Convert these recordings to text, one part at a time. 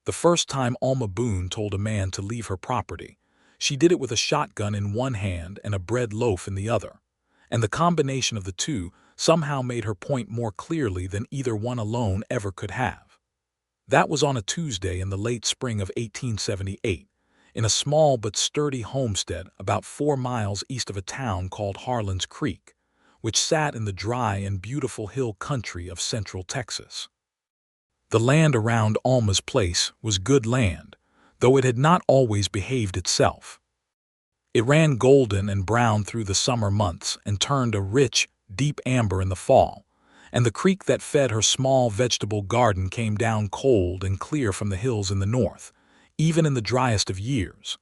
The first time Alma Boone told a man to leave her property, she did it with a shotgun in one hand and a bread loaf in the other, and the combination of the two somehow made her point more clearly than either one alone ever could have. That was on a Tuesday in the late spring of 1878, in a small but sturdy homestead about 4 miles east of a town called Harlan's Creek, which sat in the dry and beautiful hill country of central Texas. The land around Alma's place was good land, though it had not always behaved itself. It ran golden and brown through the summer months and turned a rich, deep amber in the fall, and the creek that fed her small vegetable garden came down cold and clear from the hills in the north, even in the driest of years.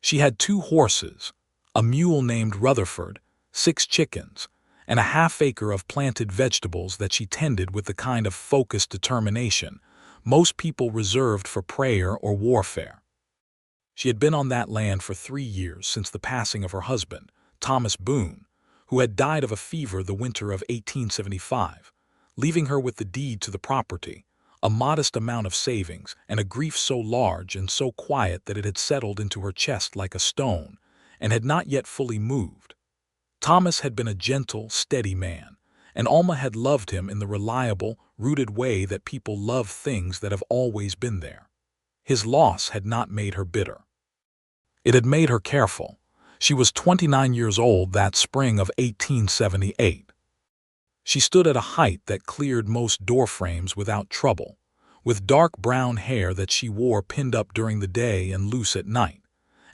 She had 2 horses, a mule named Rutherford, 6 chickens, and a half-acre of planted vegetables that she tended with the kind of focused determination most people reserved for prayer or warfare. She had been on that land for 3 years since the passing of her husband, Thomas Boone, who had died of a fever the winter of 1875, leaving her with the deed to the property, a modest amount of savings, and a grief so large and so quiet that it had settled into her chest like a stone, and had not yet fully moved. Thomas had been a gentle, steady man, and Alma had loved him in the reliable, rooted way that people love things that have always been there. His loss had not made her bitter. It had made her careful. She was 29 years old that spring of 1878. She stood at a height that cleared most door frames without trouble, with dark brown hair that she wore pinned up during the day and loose at night,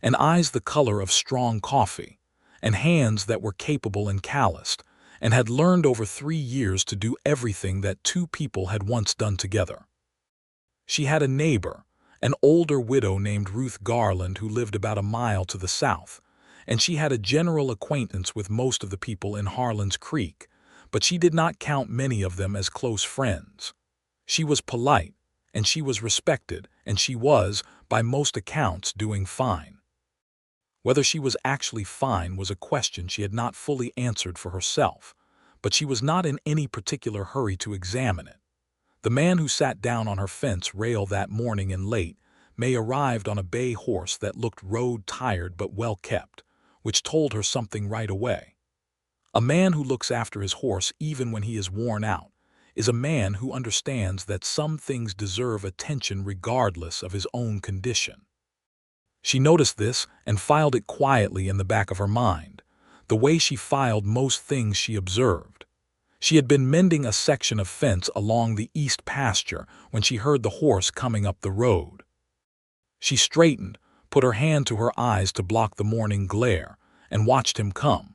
and eyes the color of strong coffee, and hands that were capable and calloused, and had learned over 3 years to do everything that 2 people had once done together. She had a neighbor, an older widow named Ruth Garland, who lived about a mile to the south, and she had a general acquaintance with most of the people in Harlan's Creek, but she did not count many of them as close friends. She was polite, and she was respected, and she was, by most accounts, doing fine. Whether she was actually fine was a question she had not fully answered for herself, but she was not in any particular hurry to examine it. The man who sat down on her fence rail that morning in late May arrived on a bay horse that looked road-tired but well-kept, which told her something right away. A man who looks after his horse even when he is worn out is a man who understands that some things deserve attention regardless of his own condition. She noticed this and filed it quietly in the back of her mind, the way she filed most things she observed. She had been mending a section of fence along the east pasture when she heard the horse coming up the road. She straightened, put her hand to her eyes to block the morning glare, and watched him come.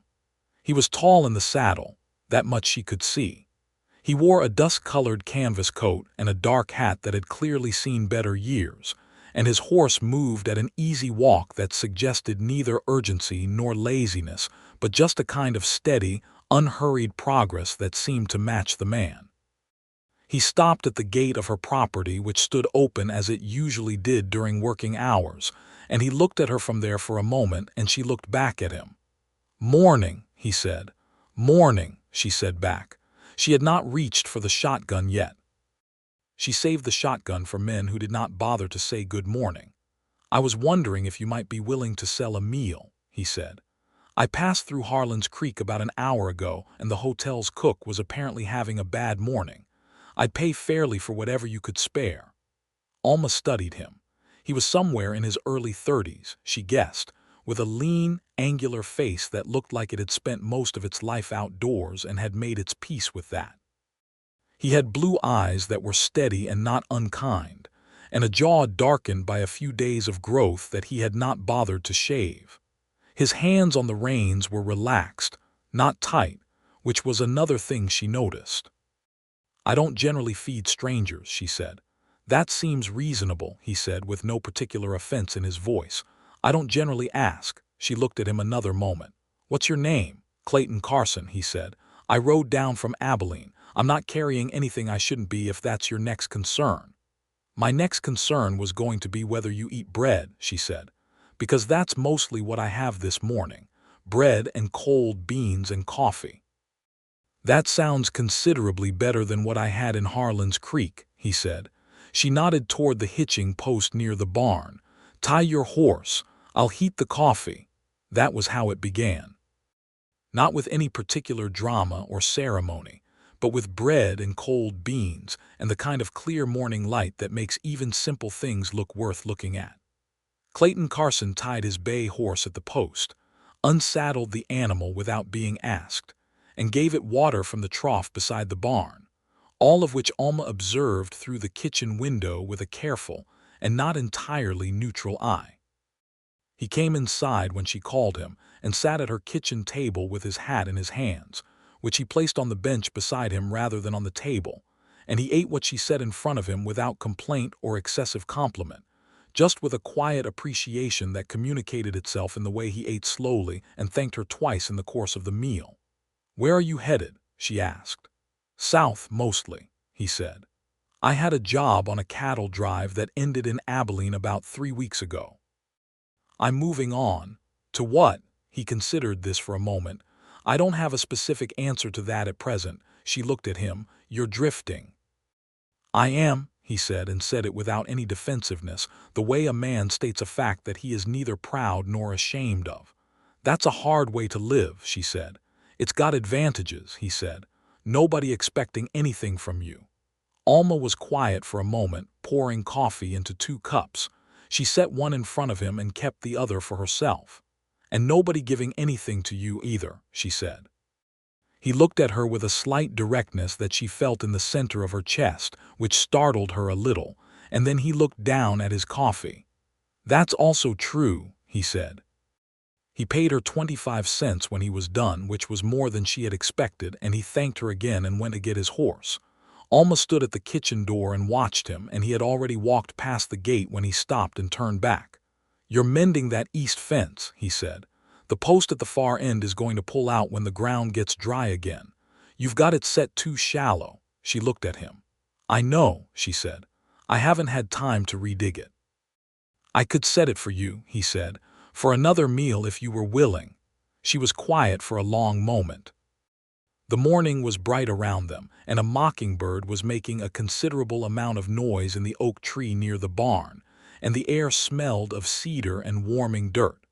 He was tall in the saddle, that much she could see. He wore a dust-colored canvas coat and a dark hat that had clearly seen better years, and his horse moved at an easy walk that suggested neither urgency nor laziness, but just a kind of steady, unhurried progress that seemed to match the man. He stopped at the gate of her property, which stood open as it usually did during working hours, and he looked at her from there for a moment, and she looked back at him. "Morning," he said. "Morning," she said back. She had not reached for the shotgun yet. She saved the shotgun for men who did not bother to say good morning. "I was wondering if you might be willing to sell a meal," he said. "I passed through Harlan's Creek about an hour ago, and the hotel's cook was apparently having a bad morning. I'd pay fairly for whatever you could spare." Alma studied him. He was somewhere in his early 30s, she guessed, with a lean, angular face that looked like it had spent most of its life outdoors and had made its peace with that. He had blue eyes that were steady and not unkind, and a jaw darkened by a few days of growth that he had not bothered to shave. His hands on the reins were relaxed, not tight, which was another thing she noticed. "I don't generally feed strangers," she said. "That seems reasonable," he said, with no particular offense in his voice. "I don't generally ask." She looked at him another moment. "What's your name?" "Clayton Carson," he said. "I rode down from Abilene. I'm not carrying anything I shouldn't be, if that's your next concern." "My next concern was going to be whether you eat bread," she said, "because that's mostly what I have this morning. Bread and cold beans and coffee." "That sounds considerably better than what I had in Harlan's Creek," he said. She nodded toward the hitching post near the barn. "Tie your horse. I'll heat the coffee." That was how it began. Not with any particular drama or ceremony, but with bread and cold beans and the kind of clear morning light that makes even simple things look worth looking at. Clayton Carson tied his bay horse at the post, unsaddled the animal without being asked, and gave it water from the trough beside the barn, all of which Alma observed through the kitchen window with a careful and not entirely neutral eye. He came inside when she called him and sat at her kitchen table with his hat in his hands, which he placed on the bench beside him rather than on the table, and he ate what she set in front of him without complaint or excessive compliment, just with a quiet appreciation that communicated itself in the way he ate slowly and thanked her twice in the course of the meal. "Where are you headed?" she asked. "South, mostly," he said. "I had a job on a cattle drive that ended in Abilene about 3 weeks ago. I'm moving on." "To what?" He considered this for a moment. "I don't have a specific answer to that at present." She looked at him. "You're drifting." "I am," he said, and said it without any defensiveness, the way a man states a fact that he is neither proud nor ashamed of. "That's a hard way to live," she said. "It's got advantages," he said. "Nobody expecting anything from you." Alma was quiet for a moment, pouring coffee into 2 cups. She set one in front of him and kept the other for herself. "And nobody giving anything to you either," she said. He looked at her with a slight directness that she felt in the center of her chest, which startled her a little, and then he looked down at his coffee. "That's also true," he said. He paid her 25 cents when he was done, which was more than she had expected, and he thanked her again and went to get his horse. Alma stood at the kitchen door and watched him, and he had already walked past the gate when he stopped and turned back. "You're mending that east fence," he said. "The post at the far end is going to pull out when the ground gets dry again. You've got it set too shallow." She looked at him. "I know," she said. "I haven't had time to redig it." "I could set it for you," he said, "for another meal if you were willing." She was quiet for a long moment. The morning was bright around them, and a mockingbird was making a considerable amount of noise in the oak tree near the barn, and the air smelled of cedar and warming dirt.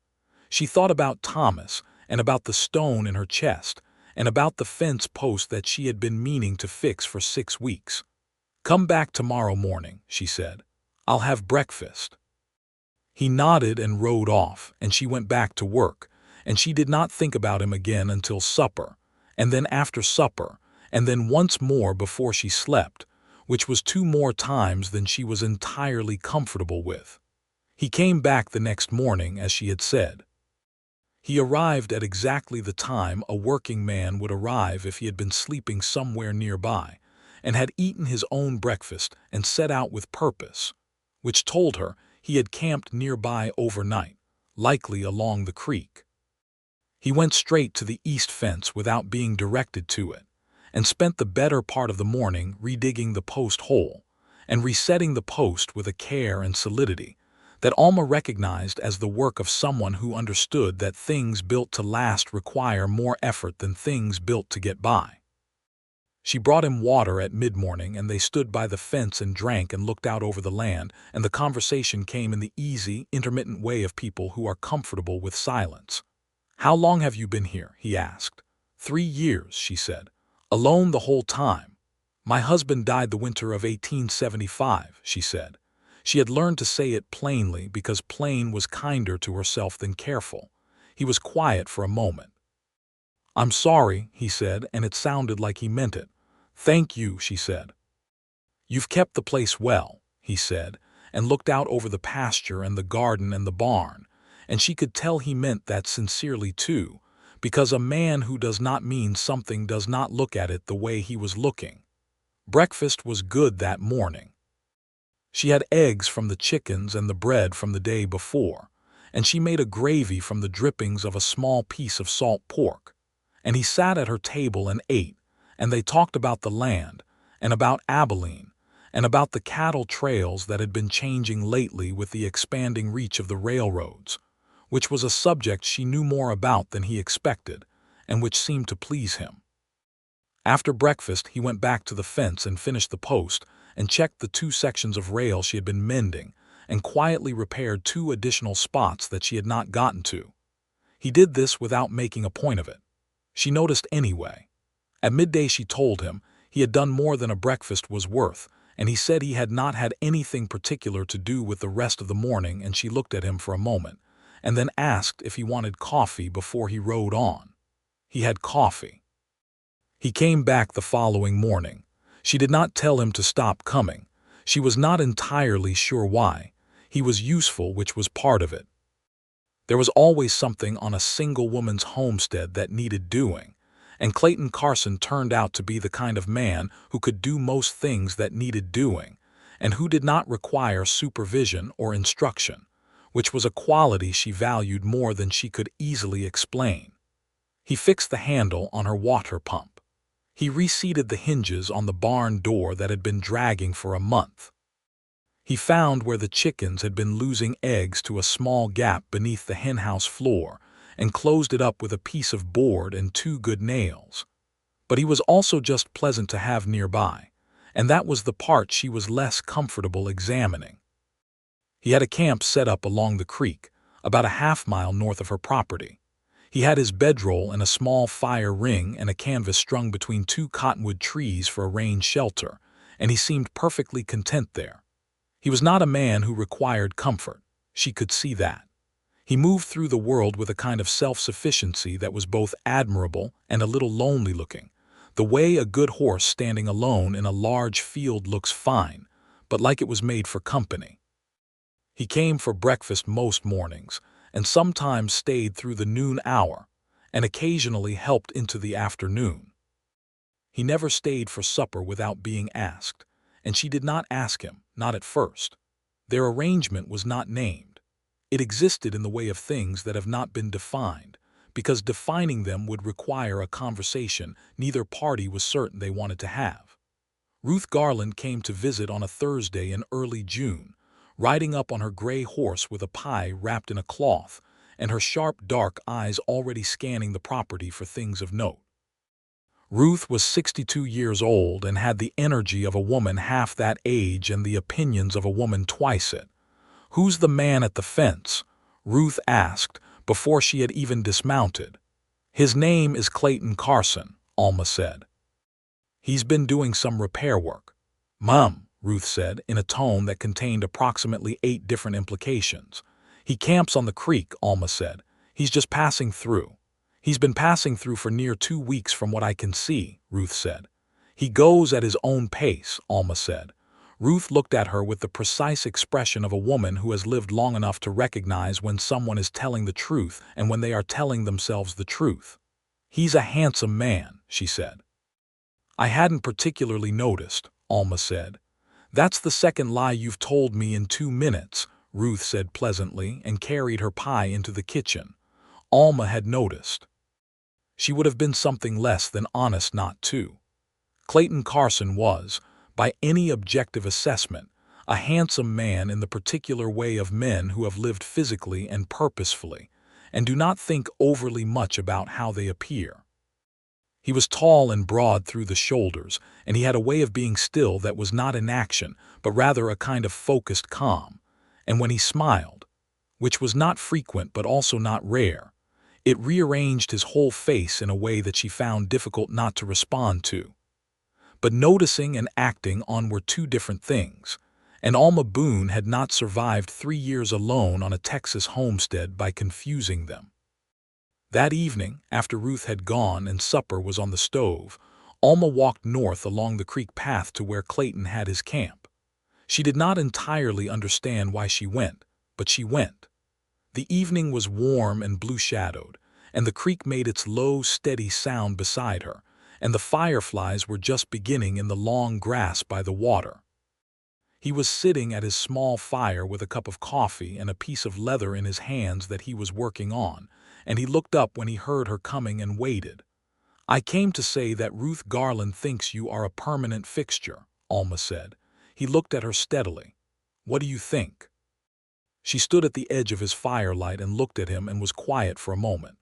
She thought about Thomas, and about the stone in her chest, and about the fence post that she had been meaning to fix for 6 weeks. "Come back tomorrow morning," she said. "I'll have breakfast." He nodded and rode off, and she went back to work, and she did not think about him again until supper, and then after supper, and then once more before she slept, which was 2 more times than she was entirely comfortable with. He came back the next morning, as she had said. He arrived at exactly the time a working man would arrive if he had been sleeping somewhere nearby, and had eaten his own breakfast and set out with purpose, which told her he had camped nearby overnight, likely along the creek. He went straight to the east fence without being directed to it, and spent the better part of the morning redigging the post hole, and resetting the post with a care and solidity that Alma recognized as the work of someone who understood that things built to last require more effort than things built to get by. She brought him water at mid-morning, and they stood by the fence and drank and looked out over the land, and the conversation came in the easy, intermittent way of people who are comfortable with silence. "How long have you been here?" he asked. 3 years, she said. "Alone the whole time." "My husband died the winter of 1875, she said. She had learned to say it plainly because plain was kinder to herself than careful. He was quiet for a moment. "I'm sorry," he said, and it sounded like he meant it. "Thank you," she said. "You've kept the place well," he said, and looked out over the pasture and the garden and the barn, and she could tell he meant that sincerely too, because a man who does not mean something does not look at it the way he was looking. Breakfast was good that morning. She had eggs from the chickens and the bread from the day before, and she made a gravy from the drippings of a small piece of salt pork. And he sat at her table and ate, and they talked about the land, and about Abilene, and about the cattle trails that had been changing lately with the expanding reach of the railroads, which was a subject she knew more about than he expected, and which seemed to please him. After breakfast he went back to the fence and finished the post, and checked the 2 sections of rail she had been mending, and quietly repaired 2 additional spots that she had not gotten to. He did this without making a point of it. She noticed anyway. At midday she told him he had done more than a breakfast was worth, and he said he had not had anything particular to do with the rest of the morning, and she looked at him for a moment, and then asked if he wanted coffee before he rode on. He had coffee. He came back the following morning. She did not tell him to stop coming. She was not entirely sure why. He was useful, which was part of it. There was always something on a single woman's homestead that needed doing, and Clayton Carson turned out to be the kind of man who could do most things that needed doing, and who did not require supervision or instruction, which was a quality she valued more than she could easily explain. He fixed the handle on her water pump. He reseated the hinges on the barn door that had been dragging for a month. He found where the chickens had been losing eggs to a small gap beneath the henhouse floor and closed it up with a piece of board and 2 good nails. But he was also just pleasant to have nearby, and that was the part she was less comfortable examining. He had a camp set up along the creek, about a half-mile north of her property. He had his bedroll and a small fire ring and a canvas strung between 2 cottonwood trees for a rain shelter, and he seemed perfectly content there. He was not a man who required comfort. She could see that. He moved through the world with a kind of self-sufficiency that was both admirable and a little lonely-looking, the way a good horse standing alone in a large field looks fine, but like it was made for company. He came for breakfast most mornings, and sometimes stayed through the noon hour, and occasionally helped into the afternoon. He never stayed for supper without being asked, and she did not ask him, not at first. Their arrangement was not named. It existed in the way of things that have not been defined, because defining them would require a conversation neither party was certain they wanted to have. Ruth Garland came to visit on a Thursday in early June, riding up on her gray horse with a pie wrapped in a cloth, and her sharp, dark eyes already scanning the property for things of note. Ruth was 62 years old and had the energy of a woman half that age and the opinions of a woman twice it. "Who's the man at the fence?" Ruth asked before she had even dismounted. "His name is Clayton Carson," Alma said. "He's been doing some repair work." "Mum," Ruth said in a tone that contained approximately 8 different implications. "He camps on the creek," Alma said. "He's just passing through." "He's been passing through for near 2 weeks from what I can see," Ruth said. "He goes at his own pace," Alma said. Ruth looked at her with the precise expression of a woman who has lived long enough to recognize when someone is telling the truth and when they are telling themselves the truth. "He's a handsome man," she said. "I hadn't particularly noticed," Alma said. "That's the second lie you've told me in 2 minutes," Ruth said pleasantly and carried her pie into the kitchen. Alma had noticed. She would have been something less than honest not to. Clayton Carson was, by any objective assessment, a handsome man in the particular way of men who have lived physically and purposefully, and do not think overly much about how they appear. He was tall and broad through the shoulders, and he had a way of being still that was not inaction, but rather a kind of focused calm. And when he smiled, which was not frequent but also not rare, it rearranged his whole face in a way that she found difficult not to respond to. But noticing and acting on were 2 different things, and Alma Boone had not survived 3 years alone on a Texas homestead by confusing them. That evening, after Ruth had gone and supper was on the stove, Alma walked north along the creek path to where Clayton had his camp. She did not entirely understand why she went, but she went. The evening was warm and blue-shadowed, and the creek made its low, steady sound beside her, and the fireflies were just beginning in the long grass by the water. He was sitting at his small fire with a cup of coffee and a piece of leather in his hands that he was working on, and he looked up when he heard her coming and waited. "I came to say that Ruth Garland thinks you are a permanent fixture," Alma said. He looked at her steadily. "What do you think?" She stood at the edge of his firelight and looked at him and was quiet for a moment.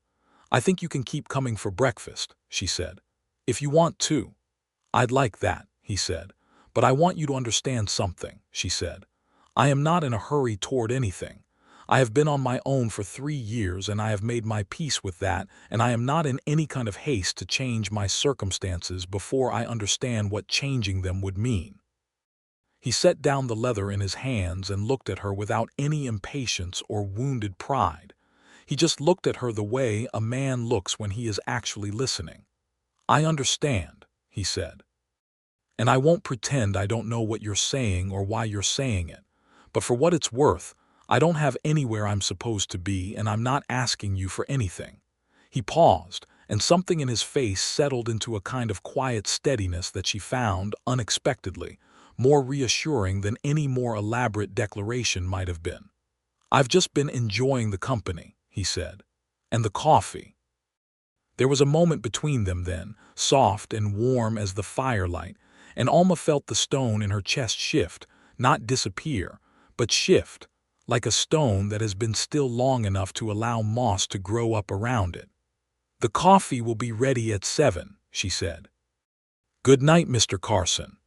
"I think you can keep coming for breakfast," she said. "If you want to." "I'd like that," he said, "But I want you to understand something," she said. "I am not in a hurry toward anything. I have been on my own for 3 years and I have made my peace with that, and I am not in any kind of haste to change my circumstances before I understand what changing them would mean." He set down the leather in his hands and looked at her without any impatience or wounded pride. He just looked at her the way a man looks when he is actually listening. "I understand," he said. "And I won't pretend I don't know what you're saying or why you're saying it. But for what it's worth, I don't have anywhere I'm supposed to be, and I'm not asking you for anything." He paused, and something in his face settled into a kind of quiet steadiness that she found, unexpectedly, more reassuring than any more elaborate declaration might have been. "I've just been enjoying the company," he said, "and the coffee." There was a moment between them then, soft and warm as the firelight, and Alma felt the stone in her chest shift, not disappear, but shift, like a stone that has been still long enough to allow moss to grow up around it. "The coffee will be ready at 7, she said. "Good night, Mr. Carson."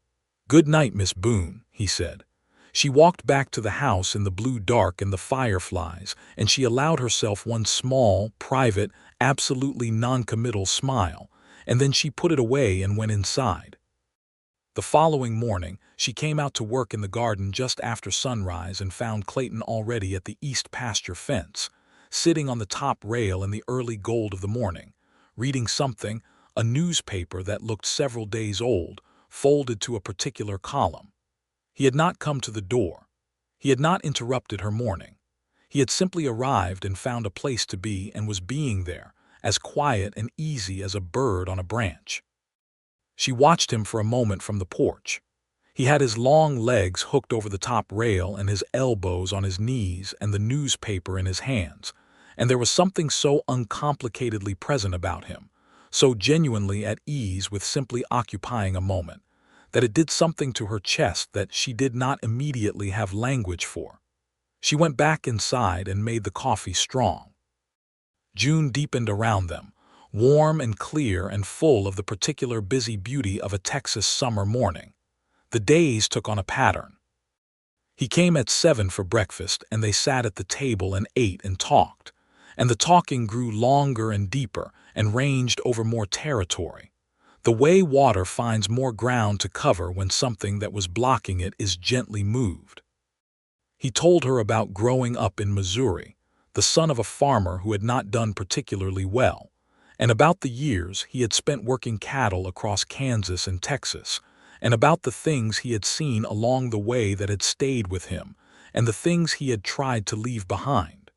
"Good night, Miss Boone," he said. She walked back to the house in the blue dark and the fireflies, and she allowed herself one small, private, absolutely non-committal smile, and then she put it away and went inside. The following morning, she came out to work in the garden just after sunrise and found Clayton already at the east pasture fence, sitting on the top rail in the early gold of the morning, reading something, a newspaper that looked several days old, folded to a particular column. He had not come to the door. He had not interrupted her morning. He had simply arrived and found a place to be and was being there, as quiet and easy as a bird on a branch. She watched him for a moment from the porch. He had his long legs hooked over the top rail and his elbows on his knees and the newspaper in his hands, and there was something so uncomplicatedly present about him, so genuinely at ease with simply occupying a moment, that it did something to her chest that she did not immediately have language for. She went back inside and made the coffee strong. June deepened around them, warm and clear and full of the particular busy beauty of a Texas summer morning. The days took on a pattern. He came at 7 for breakfast, and they sat at the table and ate and talked, and the talking grew longer and deeper and ranged over more territory. The way water finds more ground to cover when something that was blocking it is gently moved. He told her about growing up in Missouri, the son of a farmer who had not done particularly well, and about the years he had spent working cattle across Kansas and Texas, and about the things he had seen along the way that had stayed with him, and the things he had tried to leave behind.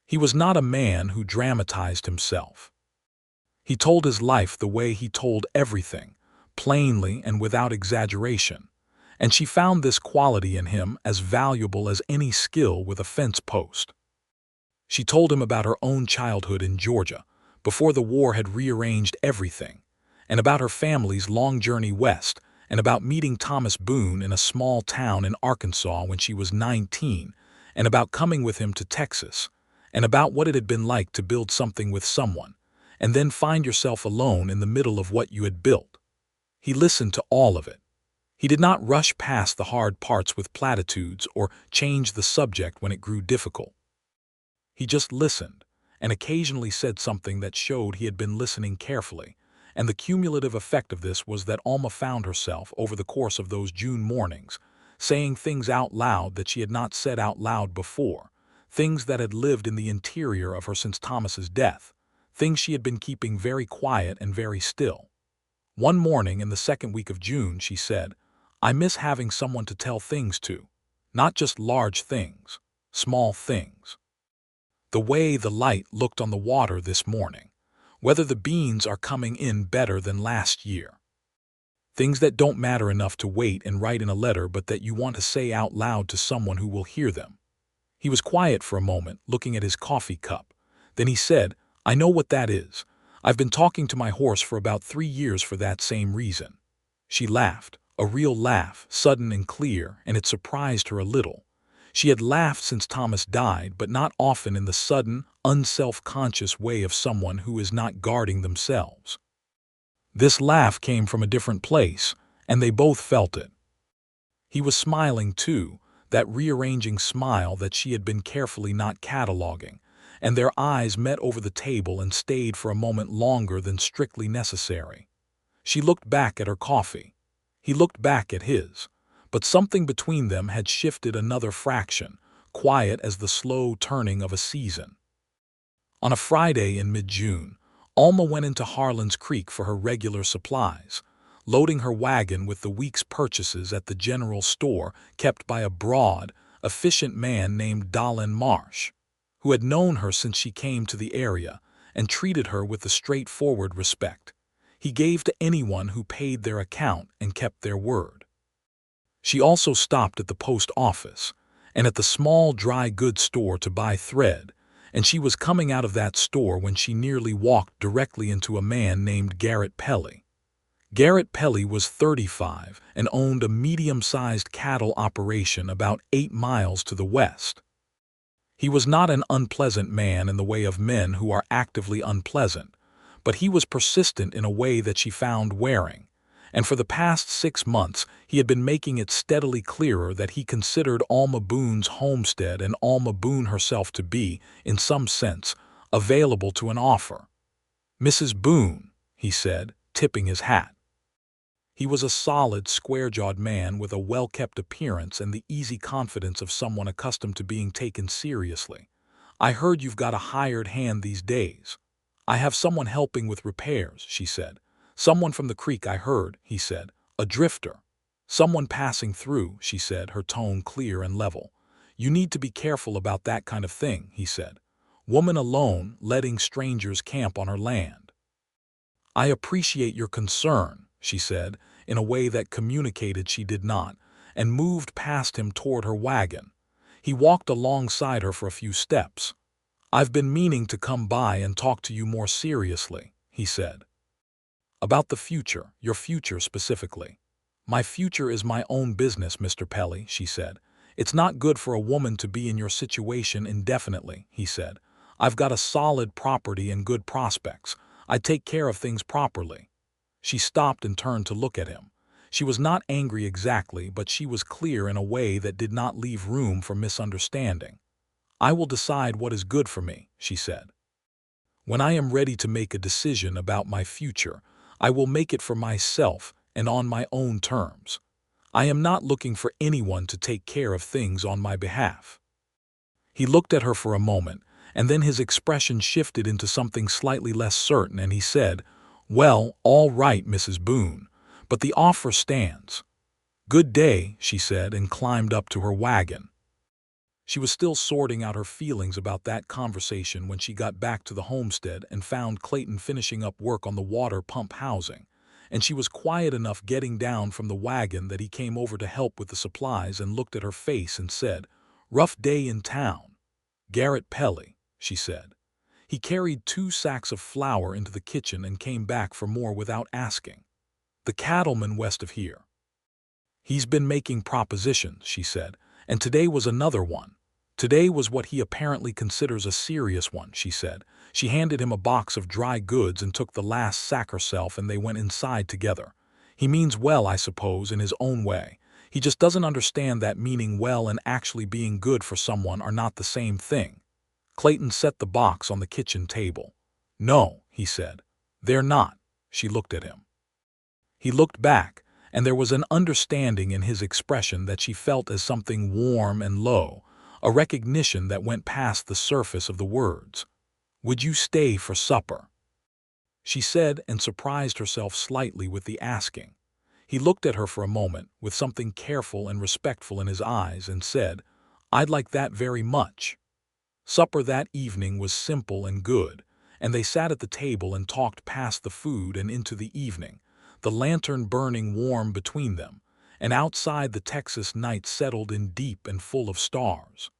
He was not a man who dramatized himself. He told his life the way he told everything, plainly and without exaggeration, and she found this quality in him as valuable as any skill with a fence post. She told him about her own childhood in Georgia, before the war had rearranged everything, and about her family's long journey west, and about meeting Thomas Boone in a small town in Arkansas when she was 19, and about coming with him to Texas, and about what it had been like to build something with someone, and then find yourself alone in the middle of what you had built. He listened to all of it. He did not rush past the hard parts with platitudes or change the subject when it grew difficult. He just listened, and occasionally said something that showed he had been listening carefully, and the cumulative effect of this was that Alma found herself, over the course of those June mornings, saying things out loud that she had not said out loud before, things that had lived in the interior of her since Thomas's death, things she had been keeping very quiet and very still. One morning in the second week of June, she said, "I miss having someone to tell things to, not just large things, small things. The way the light looked on the water this morning, whether the beans are coming in better than last year. Things that don't matter enough to wait and write in a letter, but that you want to say out loud to someone who will hear them." He was quiet for a moment, looking at his coffee cup. Then he said, "I know what that is. I've been talking to my horse for about 3 years for that same reason." She laughed, a real laugh, sudden and clear, and it surprised her a little. She had laughed since Thomas died, but not often in the sudden, unself-conscious way of someone who is not guarding themselves. This laugh came from a different place, and they both felt it. He was smiling too, that rearranging smile that she had been carefully not cataloging, and their eyes met over the table and stayed for a moment longer than strictly necessary. She looked back at her coffee. He looked back at his, but something between them had shifted another fraction, quiet as the slow turning of a season. On a Friday in mid-June, Alma went into Harlan's Creek for her regular supplies, loading her wagon with the week's purchases at the general store kept by a broad, efficient man named Dallin Marsh, who had known her since she came to the area and treated her with the straightforward respect he gave to anyone who paid their account and kept their word. She also stopped at the post office and at the small dry goods store to buy thread, and she was coming out of that store when she nearly walked directly into a man named Garrett Pelly. Garrett Pelly was 35 and owned a medium-sized cattle operation about 8 miles to the west. He was not an unpleasant man in the way of men who are actively unpleasant, but he was persistent in a way that she found wearing, and for the past 6 months he had been making it steadily clearer that he considered Alma Boone's homestead and Alma Boone herself to be, in some sense, available to an offer. "Mrs. Boone," he said, tipping his hat. He was a solid, square-jawed man with a well-kept appearance and the easy confidence of someone accustomed to being taken seriously. "I heard you've got a hired hand these days." "I have someone helping with repairs," she said. "Someone from the creek, I heard," he said. "A drifter." "Someone passing through," she said, her tone clear and level. "You need to be careful about that kind of thing," he said. "Woman alone, letting strangers camp on her land." "I appreciate your concern," she said, in a way that communicated she did not, and moved past him toward her wagon. He walked alongside her for a few steps. "I've been meaning to come by and talk to you more seriously," he said. "About the future, your future specifically." "My future is my own business, Mr. Pelly," she said. "It's not good for a woman to be in your situation indefinitely," he said. "I've got a solid property and good prospects. I take care of things properly." She stopped and turned to look at him. She was not angry exactly, but she was clear in a way that did not leave room for misunderstanding. "I will decide what is good for me," she said. "When I am ready to make a decision about my future, I will make it for myself and on my own terms. I am not looking for anyone to take care of things on my behalf." He looked at her for a moment, and then his expression shifted into something slightly less certain, and he said, "Well, all right, Mrs. Boone, but the offer stands." "Good day," she said, and climbed up to her wagon. She was still sorting out her feelings about that conversation when she got back to the homestead and found Clayton finishing up work on the water pump housing, and she was quiet enough getting down from the wagon that he came over to help with the supplies and looked at her face and said, "Rough day in town." "Garrett Pelly," she said. He carried 2 sacks of flour into the kitchen and came back for more without asking. "The cattleman west of here. He's been making propositions," she said, "and today was another one." "Today was what he apparently considers a serious one," she said. She handed him a box of dry goods and took the last sack herself, and they went inside together. "He means well, I suppose, in his own way. He just doesn't understand that meaning well and actually being good for someone are not the same thing." Clayton set the box on the kitchen table. "No," he said. "They're not." She looked at him. He looked back, and there was an understanding in his expression that she felt as something warm and low, a recognition that went past the surface of the words. "Would you stay for supper?" she said, and surprised herself slightly with the asking. He looked at her for a moment, with something careful and respectful in his eyes, and said, "I'd like that very much." Supper that evening was simple and good, and they sat at the table and talked past the food and into the evening, the lantern burning warm between them, and outside the Texas night settled in deep and full of stars.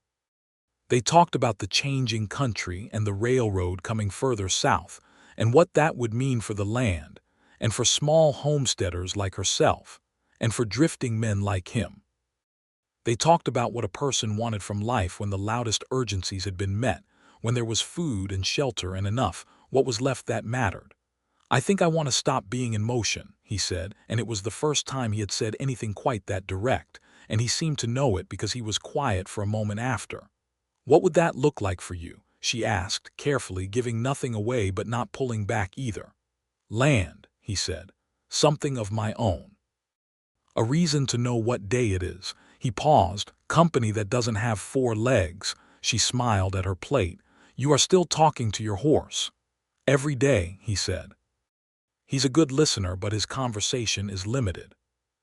They talked about the changing country and the railroad coming further south, and what that would mean for the land, and for small homesteaders like herself, and for drifting men like him. They talked about what a person wanted from life when the loudest urgencies had been met, when there was food and shelter and enough, what was left that mattered. "I think I want to stop being in motion," he said, and it was the first time he had said anything quite that direct, and he seemed to know it because he was quiet for a moment after. "What would that look like for you?" she asked, carefully, giving nothing away but not pulling back either. "Land," he said. "Something of my own. A reason to know what day it is." He paused. "Company that doesn't have 4 legs." She smiled at her plate. "You are still talking to your horse." "Every day," he said. "He's a good listener, but his conversation is limited."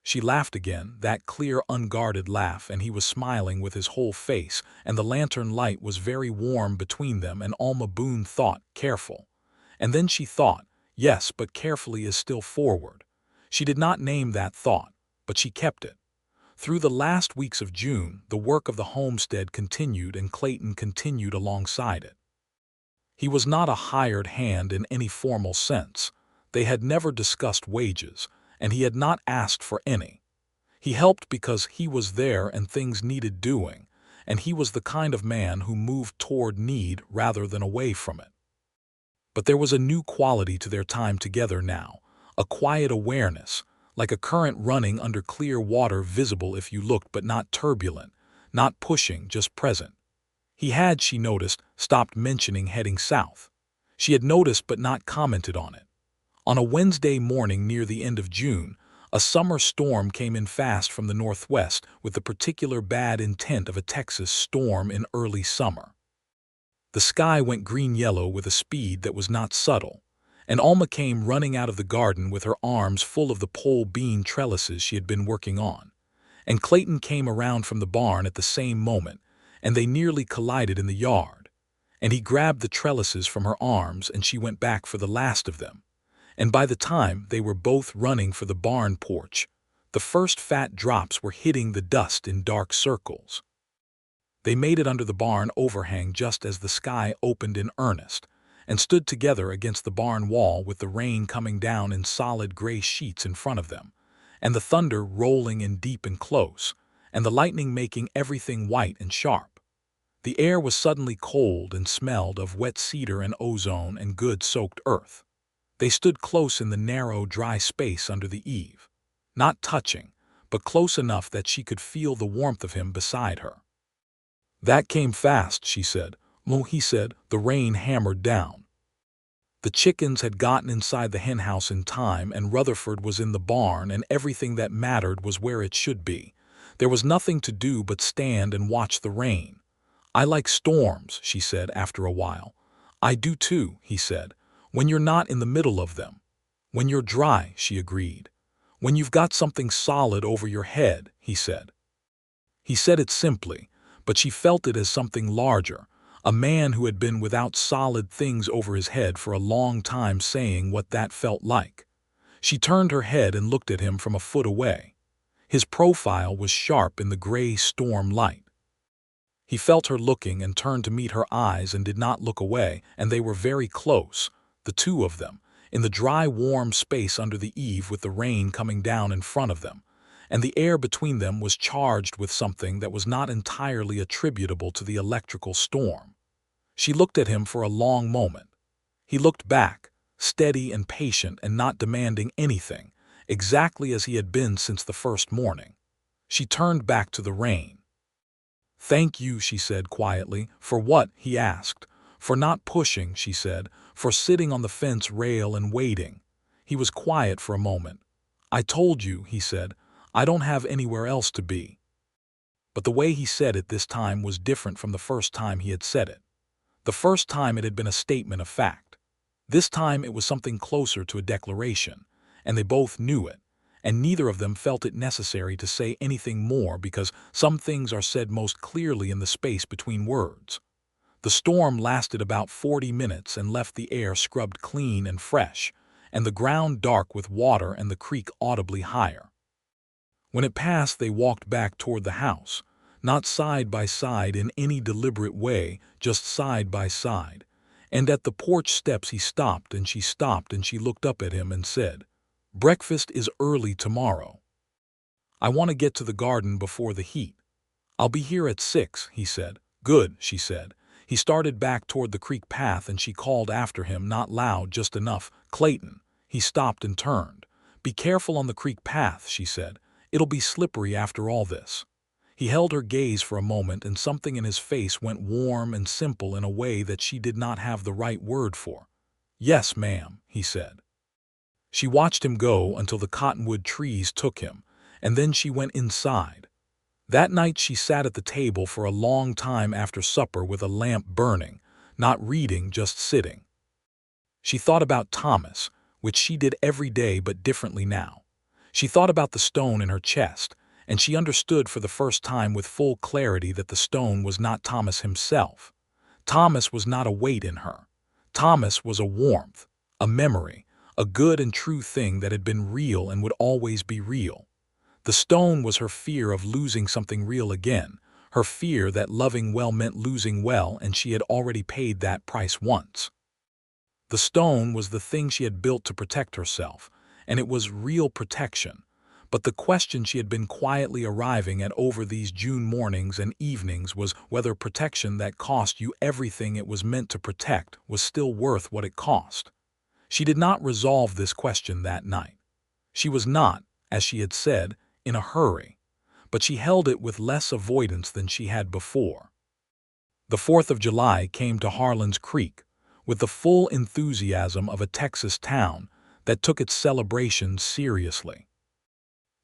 She laughed again, that clear, unguarded laugh, and he was smiling with his whole face, and the lantern light was very warm between them, and Alma Boone thought, "Careful." And then she thought, "Yes, but carefully is still forward." She did not name that thought, but she kept it. Through the last weeks of June, the work of the homestead continued, and Clayton continued alongside it. He was not a hired hand in any formal sense. They had never discussed wages, and he had not asked for any. He helped because he was there and things needed doing, and he was the kind of man who moved toward need rather than away from it. But there was a new quality to their time together now, a quiet awareness, like a current running under clear water, visible if you looked but not turbulent, not pushing, just present. He had, she noticed, stopped mentioning heading south. She had noticed but not commented on it. On a Wednesday morning near the end of June, a summer storm came in fast from the northwest with the particular bad intent of a Texas storm in early summer. The sky went green-yellow with a speed that was not subtle, and Alma came running out of the garden with her arms full of the pole bean trellises she had been working on. And Clayton came around from the barn at the same moment, and they nearly collided in the yard. And he grabbed the trellises from her arms, and she went back for the last of them. And by the time they were both running for the barn porch, the first fat drops were hitting the dust in dark circles. They made it under the barn overhang just as the sky opened in earnest, and stood together against the barn wall with the rain coming down in solid gray sheets in front of them, and the thunder rolling in deep and close, and the lightning making everything white and sharp. The air was suddenly cold and smelled of wet cedar and ozone and good soaked earth. They stood close in the narrow, dry space under the eave, not touching, but close enough that she could feel the warmth of him beside her. "That came fast," she said. "Well," he said, "the rain hammered down." The chickens had gotten inside the henhouse in time, and Rutherford was in the barn, and everything that mattered was where it should be. There was nothing to do but stand and watch the rain. "I like storms," she said after a while. "I do too," he said, "when you're not in the middle of them." "When you're dry," she agreed. "When you've got something solid over your head," he said. He said it simply, but she felt it as something larger, a man who had been without solid things over his head for a long time saying what that felt like. She turned her head and looked at him from a foot away. His profile was sharp in the gray storm light. He felt her looking and turned to meet her eyes and did not look away, and they were very close, the two of them, in the dry, warm space under the eave with the rain coming down in front of them, and the air between them was charged with something that was not entirely attributable to the electrical storm. She looked at him for a long moment. He looked back, steady and patient and not demanding anything, exactly as he had been since the first morning. She turned back to the rain. "Thank you," she said quietly. "For what?" he asked. "For not pushing," she said, "for sitting on the fence rail and waiting." He was quiet for a moment. "I told you," he said, "I don't have anywhere else to be." But the way he said it this time was different from the first time he had said it. The first time it had been a statement of fact. This time it was something closer to a declaration, and they both knew it, and neither of them felt it necessary to say anything more because some things are said most clearly in the space between words. The storm lasted about 40 minutes and left the air scrubbed clean and fresh, and the ground dark with water and the creek audibly higher. When it passed, they walked back toward the house, not side by side in any deliberate way, just side by side. And at the porch steps he stopped, and she looked up at him and said, "Breakfast is early tomorrow. I want to get to the garden before the heat." "I'll be here at 6, he said. "Good," she said. He started back toward the creek path, and she called after him, not loud, just enough, "Clayton." He stopped and turned. "Be careful on the creek path," she said. "It'll be slippery after all this." He held her gaze for a moment, and something in his face went warm and simple in a way that she did not have the right word for. "Yes, ma'am," he said. She watched him go until the cottonwood trees took him, and then she went inside. That night she sat at the table for a long time after supper with a lamp burning, not reading, just sitting. She thought about Thomas, which she did every day but differently now. She thought about the stone in her chest, and she understood for the first time with full clarity that the stone was not Thomas himself. Thomas was not a weight in her. Thomas was a warmth, a memory, a good and true thing that had been real and would always be real. The stone was her fear of losing something real again, her fear that loving well meant losing well, and she had already paid that price once. The stone was the thing she had built to protect herself, and it was real protection. But the question she had been quietly arriving at over these June mornings and evenings was whether protection that cost you everything it was meant to protect was still worth what it cost. She did not resolve this question that night. She was not, as she had said, in a hurry, but she held it with less avoidance than she had before. The 4th of July came to Harlan's Creek with the full enthusiasm of a Texas town that took its celebrations seriously.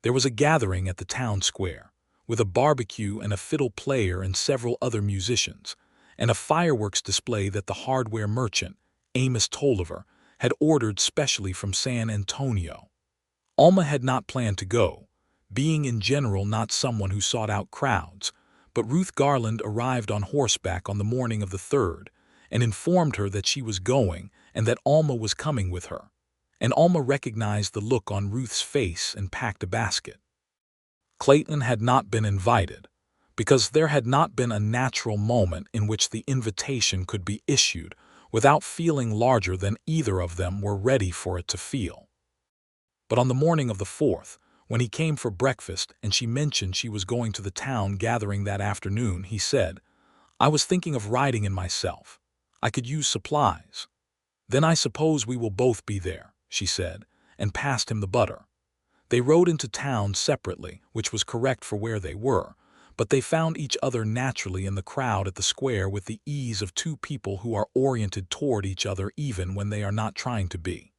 There was a gathering at the town square, with a barbecue and a fiddle player and several other musicians, and a fireworks display that the hardware merchant, Amos Tolliver, had ordered specially from San Antonio. Alma had not planned to go, being in general not someone who sought out crowds, but Ruth Garland arrived on horseback on the morning of the 3rd and informed her that she was going and that Alma was coming with her. And Alma recognized the look on Ruth's face and packed a basket. Clayton had not been invited, because there had not been a natural moment in which the invitation could be issued without feeling larger than either of them were ready for it to feel. But on the morning of the 4th, when he came for breakfast and she mentioned she was going to the town gathering that afternoon, he said, "I was thinking of riding in myself. I could use supplies." "Then I suppose we will both be there," she said, and passed him the butter. They rode into town separately, which was correct for where they were, but they found each other naturally in the crowd at the square with the ease of two people who are oriented toward each other even when they are not trying to be.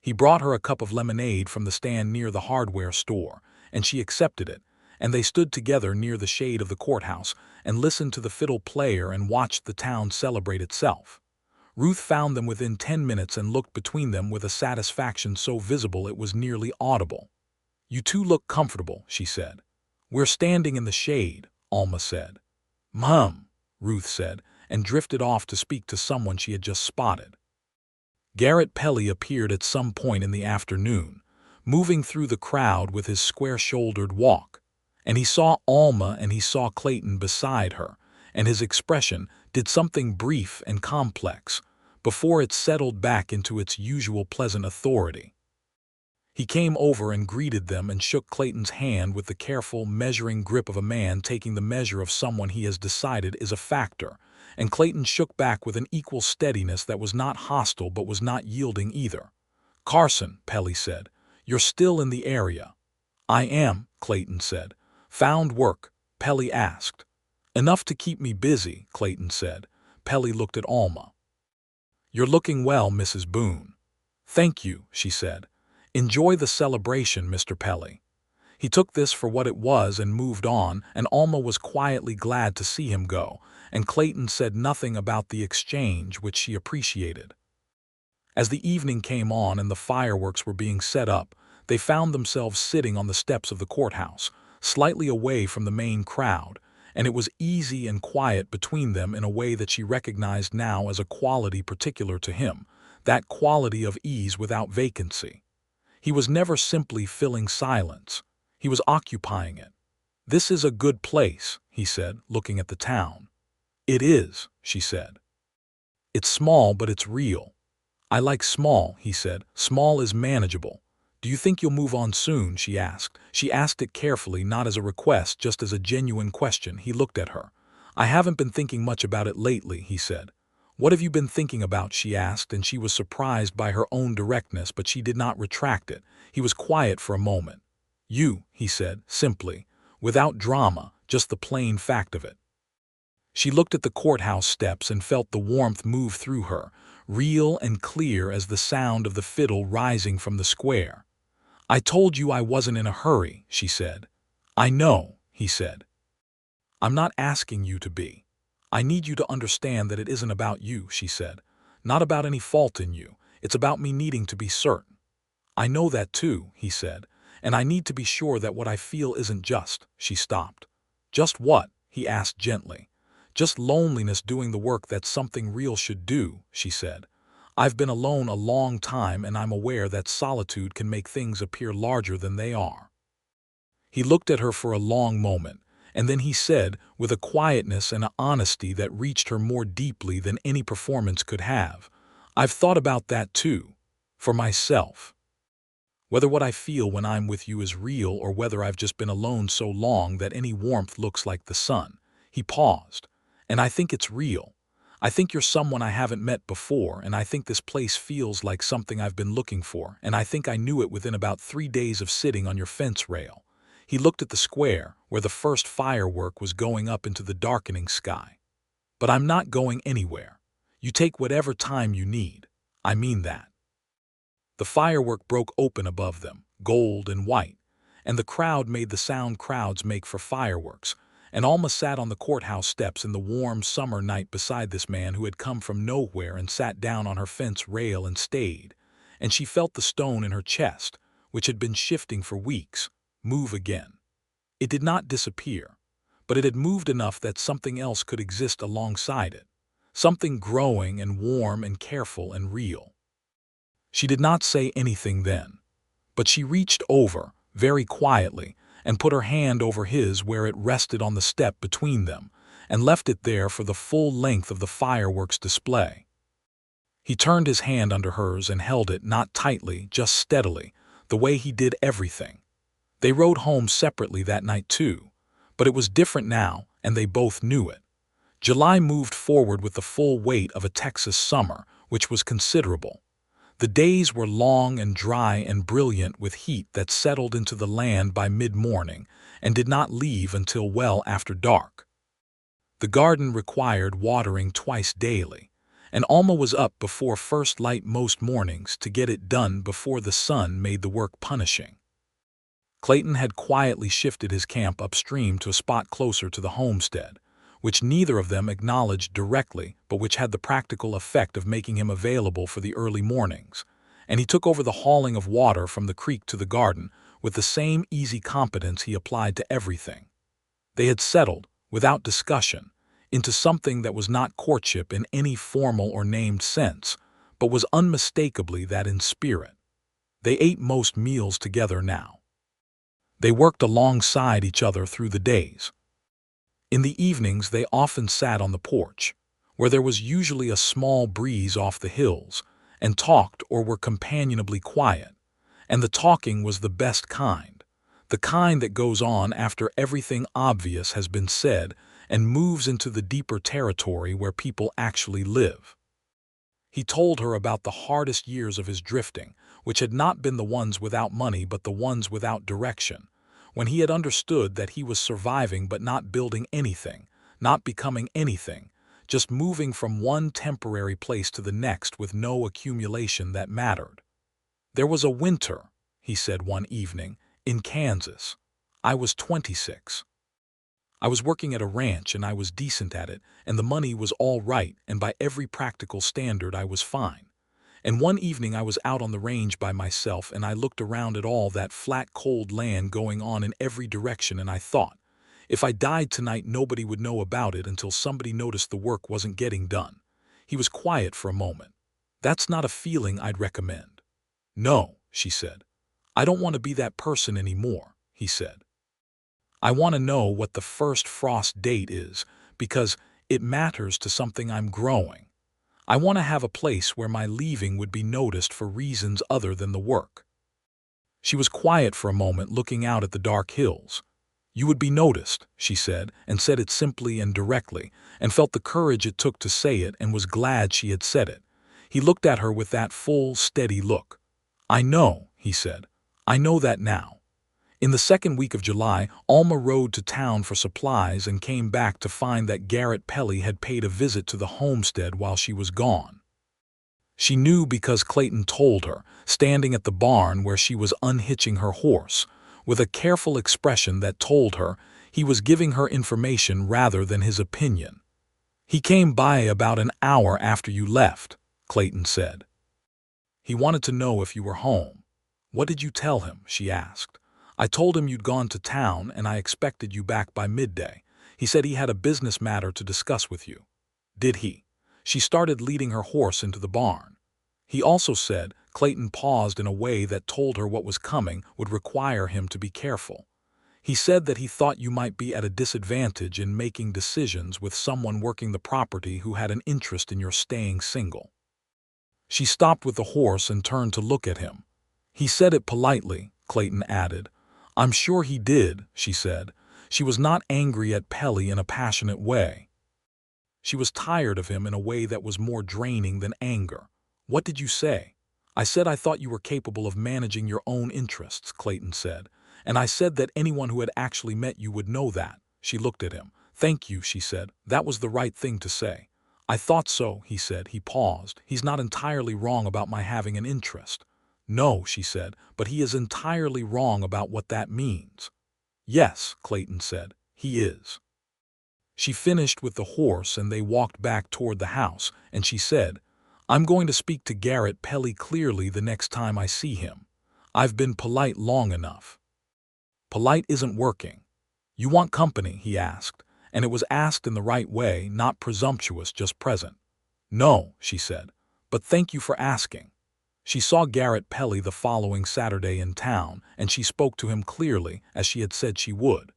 He brought her a cup of lemonade from the stand near the hardware store, and she accepted it, and they stood together near the shade of the courthouse and listened to the fiddle player and watched the town celebrate itself. Ruth found them within 10 minutes and looked between them with a satisfaction so visible it was nearly audible. "You two look comfortable," she said. "We're standing in the shade," Alma said. "Mum," Ruth said, and drifted off to speak to someone she had just spotted. Garrett Pelly appeared at some point in the afternoon, moving through the crowd with his square-shouldered walk, and he saw Alma and he saw Clayton beside her, and his expression did something brief and complex before it settled back into its usual pleasant authority. He came over and greeted them and shook Clayton's hand with the careful, measuring grip of a man taking the measure of someone he has decided is a factor, and Clayton shook back with an equal steadiness that was not hostile but was not yielding either. "Carson," Pelly said, "you're still in the area." "I am," Clayton said. "Found work?" Pelly asked. "Enough to keep me busy," Clayton said. Pelly looked at Alma. "You're looking well, Mrs. Boone." "Thank you," she said. "Enjoy the celebration, Mr. Pelly." He took this for what it was and moved on, and Alma was quietly glad to see him go, and Clayton said nothing about the exchange, which she appreciated. As the evening came on and the fireworks were being set up, they found themselves sitting on the steps of the courthouse, slightly away from the main crowd, and it was easy and quiet between them in a way that she recognized now as a quality particular to him, that quality of ease without vacancy. He was never simply filling silence. He was occupying it. "This is a good place," he said, looking at the town. "It is," she said. "It's small, but it's real." "I like small," he said. "Small is manageable." "Do you think you'll move on soon?" she asked. She asked it carefully, not as a request, just as a genuine question. He looked at her. "I haven't been thinking much about it lately," he said. "What have you been thinking about?" she asked, and she was surprised by her own directness, but she did not retract it. He was quiet for a moment. "You," he said, simply, without drama, just the plain fact of it. She looked at the courthouse steps and felt the warmth move through her, real and clear as the sound of the fiddle rising from the square. "I told you I wasn't in a hurry," she said. "I know," he said. "I'm not asking you to be. I need you to understand that it isn't about you," she said. "Not about any fault in you. It's about me needing to be certain." "I know that too," he said, "and I need to be sure that what I feel isn't just." She stopped. "Just what?" he asked gently. "Just loneliness doing the work that something real should do," she said. "I've been alone a long time, and I'm aware that solitude can make things appear larger than they are." He looked at her for a long moment, and then he said, with a quietness and an honesty that reached her more deeply than any performance could have, "I've thought about that too, for myself. Whether what I feel when I'm with you is real or whether I've just been alone so long that any warmth looks like the sun." He paused. "And I think it's real. I think you're someone I haven't met before, and I think this place feels like something I've been looking for, and I think I knew it within about 3 days of sitting on your fence rail." He looked at the square, where the first firework was going up into the darkening sky. "But I'm not going anywhere. You take whatever time you need. I mean that." The firework broke open above them, gold and white, and the crowd made the sound crowds make for fireworks, and Alma sat on the courthouse steps in the warm summer night beside this man who had come from nowhere and sat down on her fence rail and stayed, and she felt the stone in her chest, which had been shifting for weeks, move again. It did not disappear, but it had moved enough that something else could exist alongside it, something growing and warm and careful and real. She did not say anything then, but she reached over, very quietly, and put her hand over his where it rested on the step between them, and left it there for the full length of the fireworks display. He turned his hand under hers and held it not tightly, just steadily, the way he did everything. They rode home separately that night too, but it was different now, and they both knew it. July moved forward with the full weight of a Texas summer, which was considerable. The days were long and dry and brilliant with heat that settled into the land by mid-morning and did not leave until well after dark. The garden required watering twice daily, and Alma was up before first light most mornings to get it done before the sun made the work punishing. Clayton had quietly shifted his camp upstream to a spot closer to the homestead, which neither of them acknowledged directly but which had the practical effect of making him available for the early mornings, and he took over the hauling of water from the creek to the garden with the same easy competence he applied to everything. They had settled, without discussion, into something that was not courtship in any formal or named sense, but was unmistakably that in spirit. They ate most meals together now. They worked alongside each other through the days. In the evenings they often sat on the porch, where there was usually a small breeze off the hills, and talked or were companionably quiet, and the talking was the best kind, the kind that goes on after everything obvious has been said and moves into the deeper territory where people actually live. He told her about the hardest years of his drifting, which had not been the ones without money but the ones without direction, when he had understood that he was surviving but not building anything, not becoming anything, just moving from one temporary place to the next with no accumulation that mattered. "There was a winter," he said one evening, "in Kansas. I was 26. I was working at a ranch and I was decent at it, and the money was all right, and by every practical standard I was fine. And one evening I was out on the range by myself and I looked around at all that flat, cold land going on in every direction, and I thought, if I died tonight nobody would know about it until somebody noticed the work wasn't getting done." He was quiet for a moment. "That's not a feeling I'd recommend." "No," she said. "I don't want to be that person anymore," he said. "I want to know what the first frost date is, because it matters to something I'm growing. I want to have a place where my leaving would be noticed for reasons other than the work." She was quiet for a moment, looking out at the dark hills. "You would be noticed," she said, and said it simply and directly, and felt the courage it took to say it and was glad she had said it. He looked at her with that full, steady look. "I know," he said. "I know that now. In the second week of July, Alma rode to town for supplies and came back to find that Garrett Pelly had paid a visit to the homestead while she was gone. She knew because Clayton told her, standing at the barn where she was unhitching her horse, with a careful expression that told her he was giving her information rather than his opinion. "He came by about an hour after you left," Clayton said. "He wanted to know if you were home." "What did you tell him?" she asked. "I told him you'd gone to town and I expected you back by midday. He said he had a business matter to discuss with you." "Did he?" She started leading her horse into the barn. "He also said," Clayton paused in a way that told her what was coming would require him to be careful. "He said that he thought you might be at a disadvantage in making decisions with someone working the property who had an interest in your staying single." She stopped with the horse and turned to look at him. "He said it politely," Clayton added. "I'm sure he did," she said. She was not angry at Pelly in a passionate way. She was tired of him in a way that was more draining than anger. "What did you say?" "I said I thought you were capable of managing your own interests," Clayton said. "And I said that anyone who had actually met you would know that." She looked at him. "Thank you," she said. "That was the right thing to say." "I thought so," he said. He paused. "He's not entirely wrong about my having an interest." "No," she said, "but he is entirely wrong about what that means." "Yes," Clayton said, "he is." She finished with the horse and they walked back toward the house, and she said, "I'm going to speak to Garrett Pelly clearly the next time I see him. I've been polite long enough." "Polite isn't working." "You want company?" he asked, and it was asked in the right way, not presumptuous, just present. "No," she said, "but thank you for asking." She saw Garrett Pelly the following Saturday in town, and she spoke to him clearly, as she had said she would.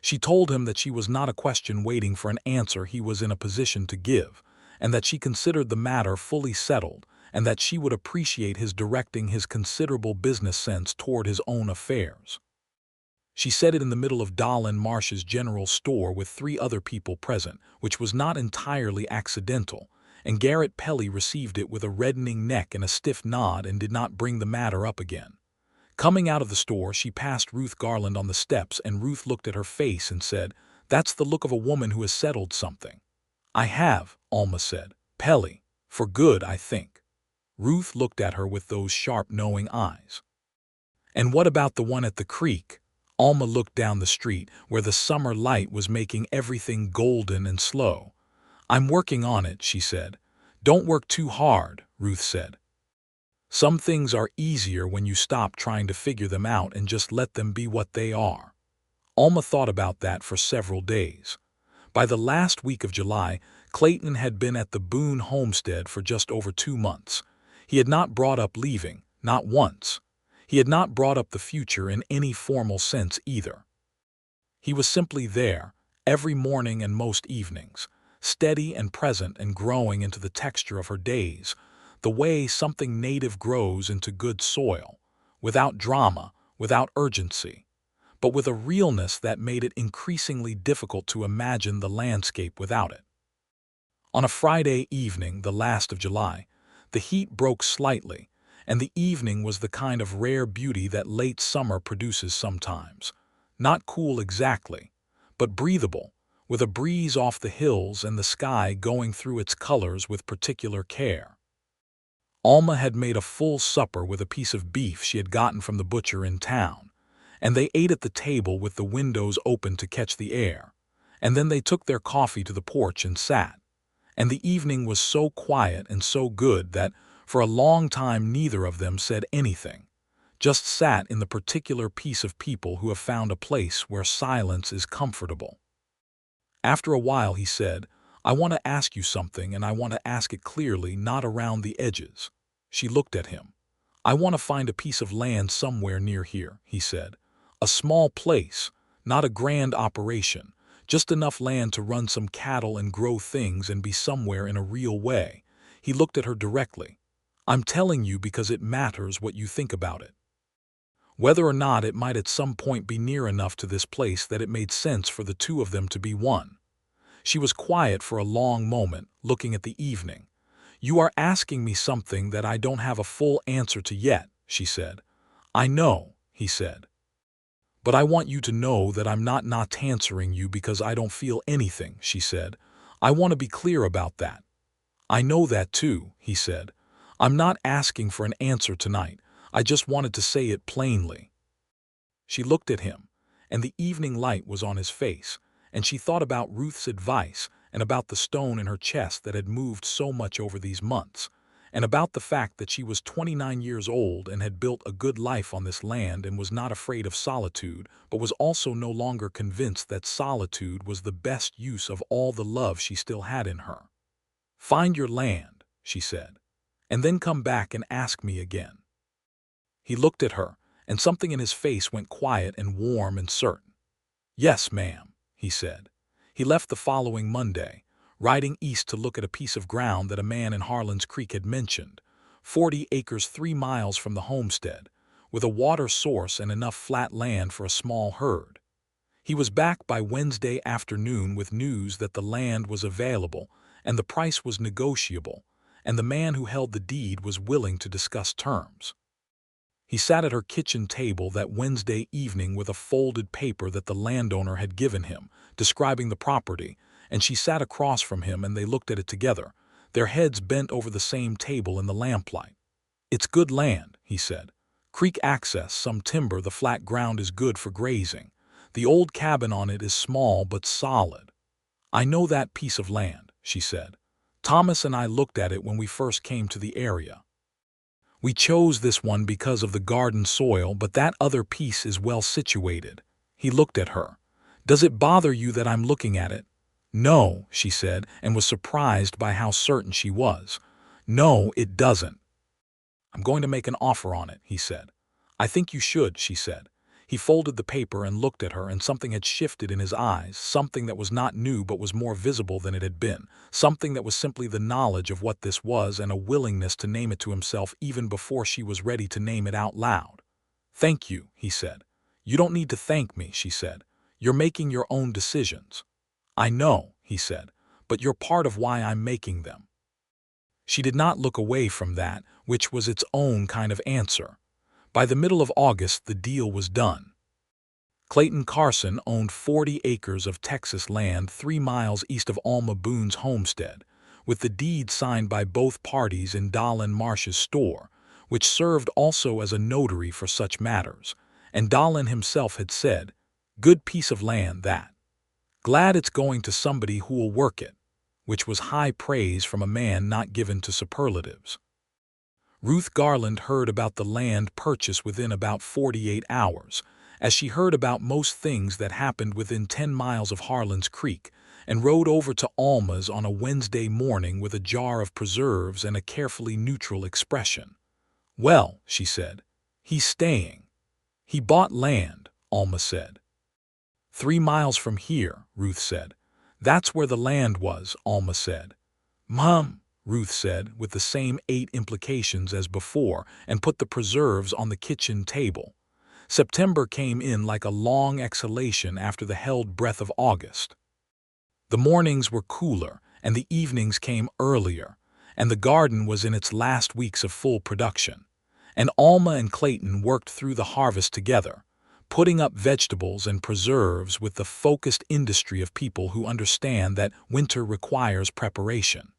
She told him that she was not a question waiting for an answer he was in a position to give, and that she considered the matter fully settled, and that she would appreciate his directing his considerable business sense toward his own affairs. She said it in the middle of Dolan Marsh's general store with 3 other people present, which was not entirely accidental, and Garrett Pelly received it with a reddening neck and a stiff nod and did not bring the matter up again. Coming out of the store, she passed Ruth Garland on the steps, and Ruth looked at her face and said, "That's the look of a woman who has settled something." "I have," Alma said. "Pelly. For good, I think." Ruth looked at her with those sharp, knowing eyes. "And what about the one at the creek?" Alma looked down the street, where the summer light was making everything golden and slow. "I'm working on it," she said. "Don't work too hard," Ruth said. "Some things are easier when you stop trying to figure them out and just let them be what they are." Alma thought about that for several days. By the last week of July, Clayton had been at the Boone homestead for just over 2 months. He had not brought up leaving, not once. He had not brought up the future in any formal sense either. He was simply there, every morning and most evenings, steady and present and growing into the texture of her days, the way something native grows into good soil, without drama, without urgency, but with a realness that made it increasingly difficult to imagine the landscape without it. On a Friday evening, the last of July, the heat broke slightly, and the evening was the kind of rare beauty that late summer produces sometimes. Not cool exactly, but breathable, with a breeze off the hills and the sky going through its colors with particular care. Alma had made a full supper with a piece of beef she had gotten from the butcher in town, and they ate at the table with the windows open to catch the air, and then they took their coffee to the porch and sat. And the evening was so quiet and so good that, for a long time, neither of them said anything, just sat in the particular piece of people who have found a place where silence is comfortable. After a while he said, "I want to ask you something, and I want to ask it clearly, not around the edges." She looked at him. "I want to find a piece of land somewhere near here," he said. "A small place, not a grand operation, just enough land to run some cattle and grow things and be somewhere in a real way." He looked at her directly. "I'm telling you because it matters what you think about it. Whether or not it might at some point be near enough to this place that it made sense for the 2 of them to be one." She was quiet for a long moment, looking at the evening. "You are asking me something that I don't have a full answer to yet," she said. "I know," he said. But I want you to know that I'm not answering you because I don't feel anything, she said. I want to be clear about that. I know that too, he said. I'm not asking for an answer tonight. I just wanted to say it plainly. She looked at him, and the evening light was on his face, and she thought about Ruth's advice and about the stone in her chest that had moved so much over these months, and about the fact that she was 29 years old and had built a good life on this land and was not afraid of solitude, but was also no longer convinced that solitude was the best use of all the love she still had in her. Find your land, she said, and then come back and ask me again. He looked at her, and something in his face went quiet and warm and certain. Yes, ma'am, he said. He left the following Monday, riding east to look at a piece of ground that a man in Harlan's Creek had mentioned, 40 acres 3 miles from the homestead, with a water source and enough flat land for a small herd. He was back by Wednesday afternoon with news that the land was available and the price was negotiable, and the man who held the deed was willing to discuss terms. He sat at her kitchen table that Wednesday evening with a folded paper that the landowner had given him, describing the property, and she sat across from him and they looked at it together, their heads bent over the same table in the lamplight. It's good land, he said. Creek access, some timber, the flat ground is good for grazing. The old cabin on it is small but solid. I know that piece of land, she said. Thomas and I looked at it when we first came to the area. We chose this one because of the garden soil, but that other piece is well situated. He looked at her. Does it bother you that I'm looking at it? No, she said, and was surprised by how certain she was. No, it doesn't. I'm going to make an offer on it, he said. I think you should, she said. He folded the paper and looked at her, and something had shifted in his eyes, something that was not new but was more visible than it had been, something that was simply the knowledge of what this was and a willingness to name it to himself even before she was ready to name it out loud. Thank you, he said. You don't need to thank me, she said. You're making your own decisions. I know, he said, but you're part of why I'm making them. She did not look away from that, which was its own kind of answer. By the middle of August, the deal was done. Clayton Carson owned 40 acres of Texas land 3 miles east of Alma Boone's homestead, with the deed signed by both parties in Dolan Marsh's store, which served also as a notary for such matters, and Dolan himself had said, "Good piece of land that. Glad it's going to somebody who will work it," which was high praise from a man not given to superlatives. Ruth Garland heard about the land purchase within about 48 hours, as she heard about most things that happened within 10 miles of Harlan's Creek, and rode over to Alma's on a Wednesday morning with a jar of preserves and a carefully neutral expression. Well, she said, he's staying. He bought land, Alma said. 3 miles from here, Ruth said. That's where the land was, Alma said. Mom, Ruth said, with the same 8 implications as before, and put the preserves on the kitchen table. September came in like a long exhalation after the held breath of August. The mornings were cooler, and the evenings came earlier, and the garden was in its last weeks of full production. And Alma and Clayton worked through the harvest together, putting up vegetables and preserves with the focused industry of people who understand that winter requires preparation.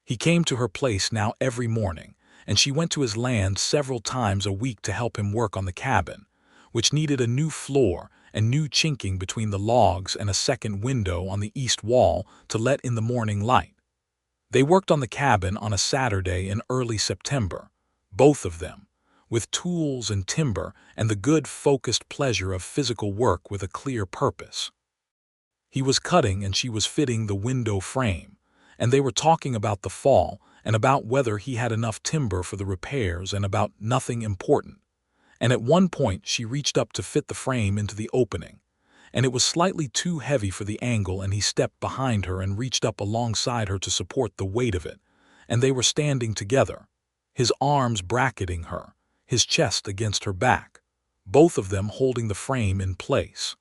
He came to her place now every morning, and she went to his land several times a week to help him work on the cabin, which needed a new floor and new chinking between the logs and a second window on the east wall to let in the morning light. They worked on the cabin on a Saturday in early September, both of them, with tools and timber and the good focused pleasure of physical work with a clear purpose. He was cutting and she was fitting the window frame, and they were talking about the fall and about whether he had enough timber for the repairs and about nothing important. And at one point she reached up to fit the frame into the opening, and it was slightly too heavy for the angle, and he stepped behind her and reached up alongside her to support the weight of it, and they were standing together, his arms bracketing her, his chest against her back, both of them holding the frame in place.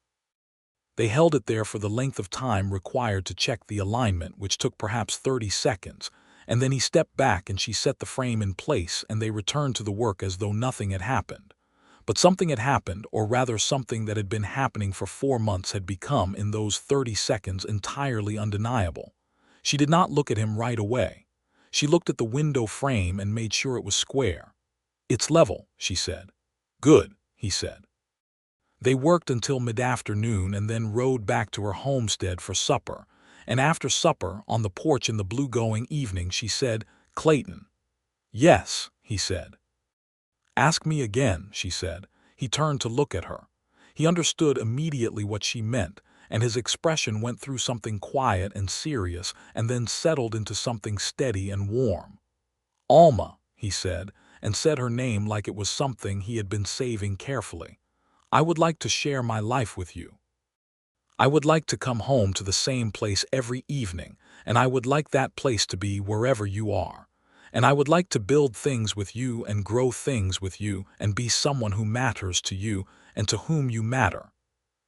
They held it there for the length of time required to check the alignment, which took perhaps 30 seconds, and then he stepped back and she set the frame in place, and they returned to the work as though nothing had happened, But something had happened, or rather something that had been happening for 4 months had become, in those 30 seconds, entirely undeniable. She did not look at him right away. She looked at the window frame and made sure it was square. "It's level," she said. "Good," he said. They worked until mid-afternoon and then rode back to her homestead for supper. And after supper, on the porch in the blue-going evening, she said, "Clayton." "Yes," he said. "Ask me again," she said. He turned to look at her. He understood immediately what she meant, and his expression went through something quiet and serious and then settled into something steady and warm. "Alma," he said, and said her name like it was something he had been saving carefully. "I would like to share my life with you. I would like to come home to the same place every evening, and I would like that place to be wherever you are. And I would like to build things with you and grow things with you and be someone who matters to you and to whom you matter."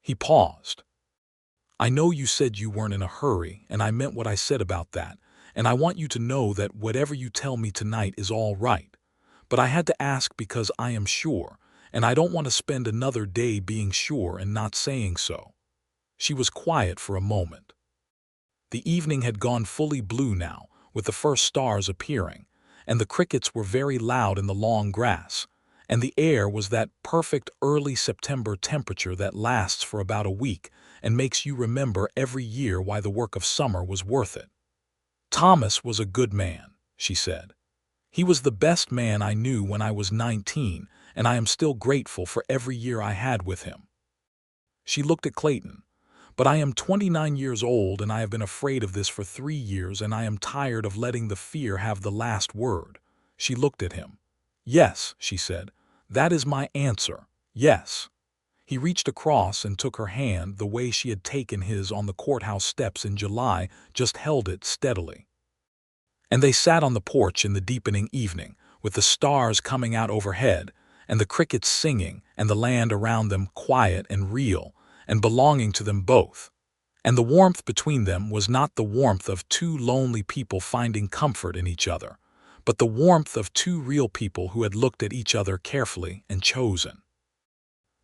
He paused. "I know you said you weren't in a hurry, and I meant what I said about that, and I want you to know that whatever you tell me tonight is all right. But I had to ask because I am sure, and I don't want to spend another day being sure and not saying so." She was quiet for a moment. The evening had gone fully blue now, with the first stars appearing, and the crickets were very loud in the long grass, and the air was that perfect early September temperature that lasts for about a week and makes you remember every year why the work of summer was worth it. "Thomas was a good man," she said. "He was the best man I knew when I was 19, and I am still grateful for every year I had with him." She looked at Clayton. "But I am 29 years old and I have been afraid of this for 3 years and I am tired of letting the fear have the last word." She looked at him. "Yes," she said. "That is my answer. Yes." He reached across and took her hand the way she had taken his on the courthouse steps in July, just held it steadily. And they sat on the porch in the deepening evening, with the stars coming out overhead, and the crickets singing, and the land around them quiet and real, and belonging to them both. And the warmth between them was not the warmth of two lonely people finding comfort in each other, but the warmth of two real people who had looked at each other carefully and chosen.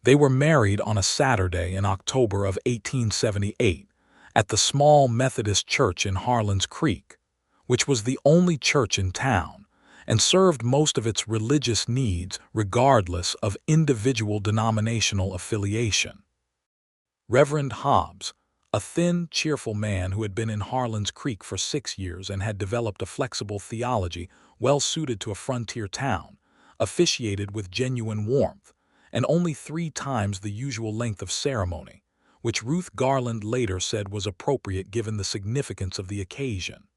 They were married on a Saturday in October of 1878 at the small Methodist church in Harlan's Creek, which was the only church in town and served most of its religious needs regardless of individual denominational affiliation. Reverend Hobbs, a thin, cheerful man who had been in Harlan's Creek for 6 years and had developed a flexible theology well suited to a frontier town, officiated with genuine warmth, and only 3 times the usual length of ceremony, which Ruth Garland later said was appropriate given the significance of the occasion.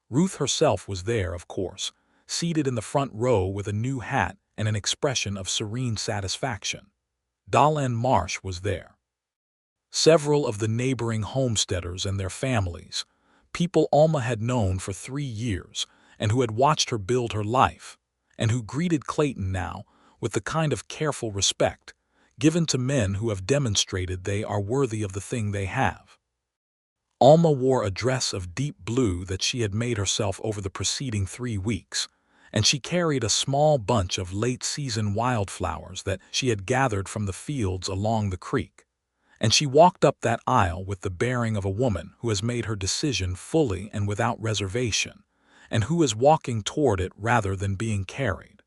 Ruth herself was there, of course, seated in the front row with a new hat and an expression of serene satisfaction. Dahlin Marsh was there. Several of the neighboring homesteaders and their families, people Alma had known for 3 years and who had watched her build her life, and who greeted Clayton now with the kind of careful respect given to men who have demonstrated they are worthy of the thing they have. Alma wore a dress of deep blue that she had made herself over the preceding 3 weeks, and she carried a small bunch of late-season wildflowers that she had gathered from the fields along the creek. And she walked up that aisle with the bearing of a woman who has made her decision fully and without reservation, and who is walking toward it rather than being carried.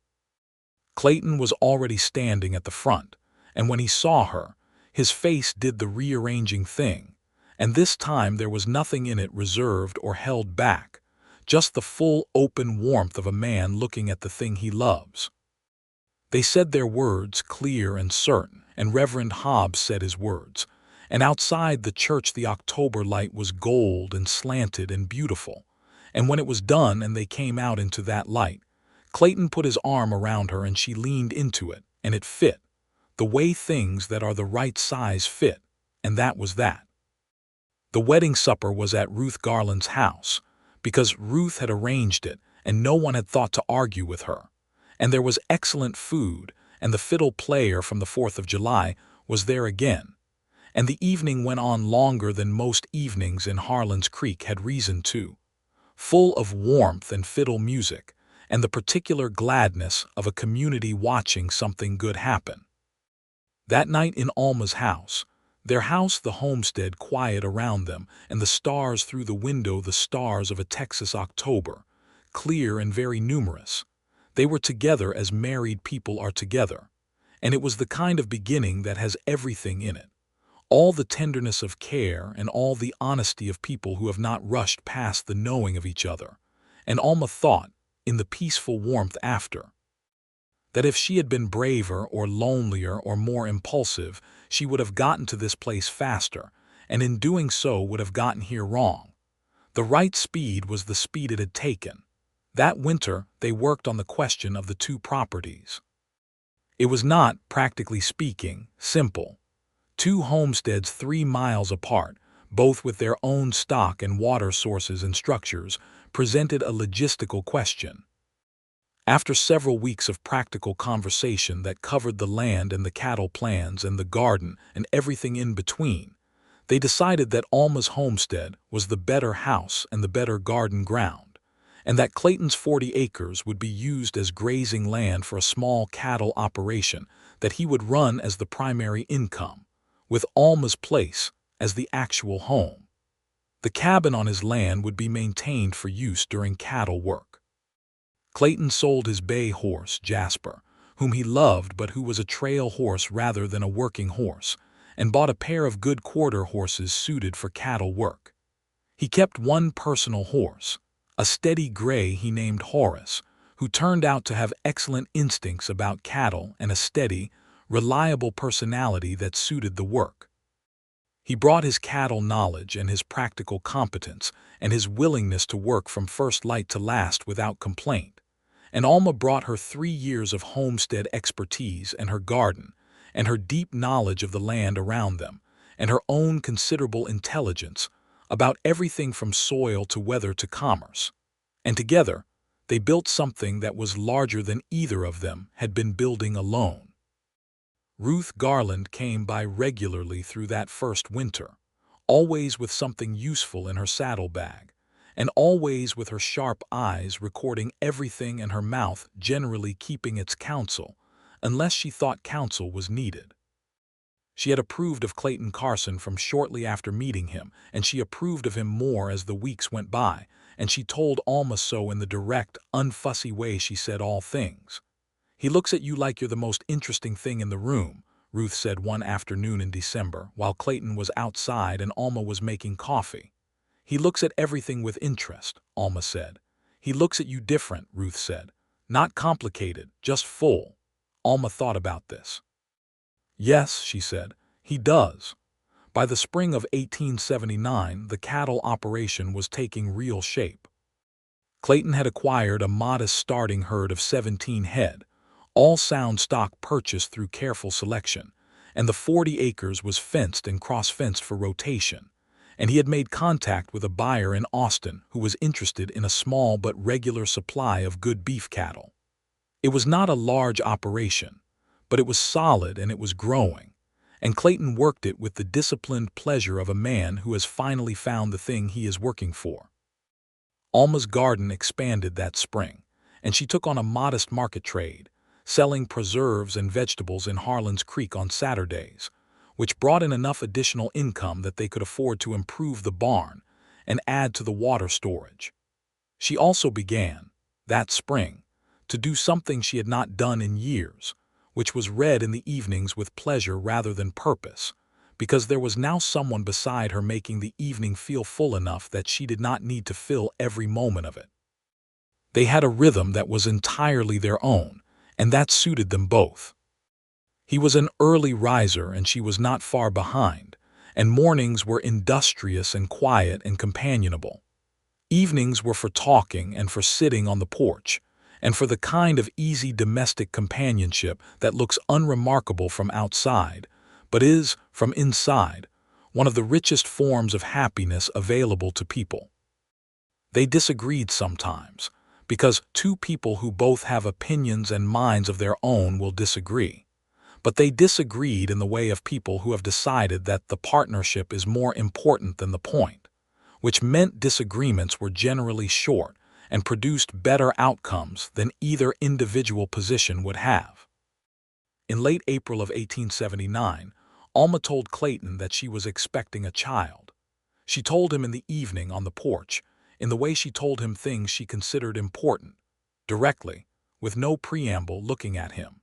Clayton was already standing at the front, and when he saw her, his face did the rearranging thing, and this time there was nothing in it reserved or held back, just the full open warmth of a man looking at the thing he loves. They said their words clear and certain, and Reverend Hobbs said his words, and outside the church the October light was gold and slanted and beautiful, and when it was done and they came out into that light, Clayton put his arm around her and she leaned into it, and it fit, the way things that are the right size fit, and that was that. The wedding supper was at Ruth Garland's house, because Ruth had arranged it and no one had thought to argue with her. And there was excellent food, and the fiddle player from the 4th of July was there again. And the evening went on longer than most evenings in Harlan's Creek had reason to, full of warmth and fiddle music, and the particular gladness of a community watching something good happen. That night in Alma's house, their house the homestead quiet around them, and the stars through the window the stars of a Texas October, clear and very numerous. They were together as married people are together, and it was the kind of beginning that has everything in it. All the tenderness of care and all the honesty of people who have not rushed past the knowing of each other. And Alma thought, in the peaceful warmth after, that if she had been braver or lonelier or more impulsive, she would have gotten to this place faster, and in doing so would have gotten here wrong. The right speed was the speed it had taken. That winter, they worked on the question of the two properties. It was not, practically speaking, simple. Two homesteads 3 miles apart, both with their own stock and water sources and structures, presented a logistical question. After several weeks of practical conversation that covered the land and the cattle plans and the garden and everything in between, they decided that Alma's homestead was the better house and the better garden ground, and that Clayton's 40 acres would be used as grazing land for a small cattle operation that he would run as the primary income, with Alma's place as the actual home. The cabin on his land would be maintained for use during cattle work. Clayton sold his bay horse, Jasper, whom he loved but who was a trail horse rather than a working horse, and bought a pair of good quarter horses suited for cattle work. He kept one personal horse, a steady gray he named Horace, who turned out to have excellent instincts about cattle and a steady, reliable personality that suited the work. He brought his cattle knowledge and his practical competence and his willingness to work from first light to last without complaint. And Alma brought her 3 years of homestead expertise and her garden, and her deep knowledge of the land around them, and her own considerable intelligence about everything from soil to weather to commerce. And together, they built something that was larger than either of them had been building alone. Ruth Garland came by regularly through that first winter, always with something useful in her saddlebag, and always with her sharp eyes recording everything and her mouth generally keeping its counsel, unless she thought counsel was needed. She had approved of Clayton Carson from shortly after meeting him, and she approved of him more as the weeks went by, and she told Alma so in the direct, unfussy way she said all things. "He looks at you like you're the most interesting thing in the room," Ruth said one afternoon in December, while Clayton was outside and Alma was making coffee. "He looks at everything with interest," Alma said. "He looks at you different," Ruth said. "Not complicated, just full." Alma thought about this. "Yes," she said, "he does." By the spring of 1879, the cattle operation was taking real shape. Clayton had acquired a modest starting herd of 17 head, all sound stock purchased through careful selection, and the 40 acres was fenced and cross-fenced for rotation, and he had made contact with a buyer in Austin who was interested in a small but regular supply of good beef cattle. It was not a large operation, but it was solid and it was growing, and Clayton worked it with the disciplined pleasure of a man who has finally found the thing he is working for. Alma's garden expanded that spring, and she took on a modest market trade, selling preserves and vegetables in Harlan's Creek on Saturdays, which brought in enough additional income that they could afford to improve the barn and add to the water storage. She also began, that spring, to do something she had not done in years, which was read in the evenings with pleasure rather than purpose, because there was now someone beside her making the evening feel full enough that she did not need to fill every moment of it. They had a rhythm that was entirely their own, and that suited them both. He was an early riser and she was not far behind, and mornings were industrious and quiet and companionable. Evenings were for talking and for sitting on the porch, and for the kind of easy domestic companionship that looks unremarkable from outside, but is, from inside, one of the richest forms of happiness available to people. They disagreed sometimes, because two people who both have opinions and minds of their own will disagree. But they disagreed in the way of people who have decided that the partnership is more important than the point, which meant disagreements were generally short and produced better outcomes than either individual position would have. In late April of 1879, Alma told Clayton that she was expecting a child. She told him in the evening on the porch, in the way she told him things she considered important, directly, with no preamble, looking at him.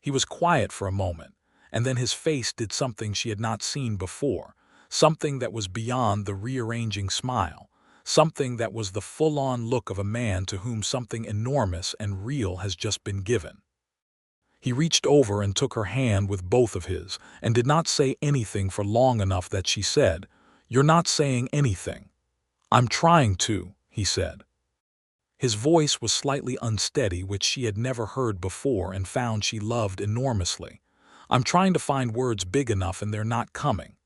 He was quiet for a moment, and then his face did something she had not seen before, something that was beyond the rearranging smile, something that was the full-on look of a man to whom something enormous and real has just been given. He reached over and took her hand with both of his, and did not say anything for long enough that she said, "You're not saying anything." "I'm trying to," he said. His voice was slightly unsteady, which she had never heard before and found she loved enormously. "I'm trying to find words big enough and they're not coming."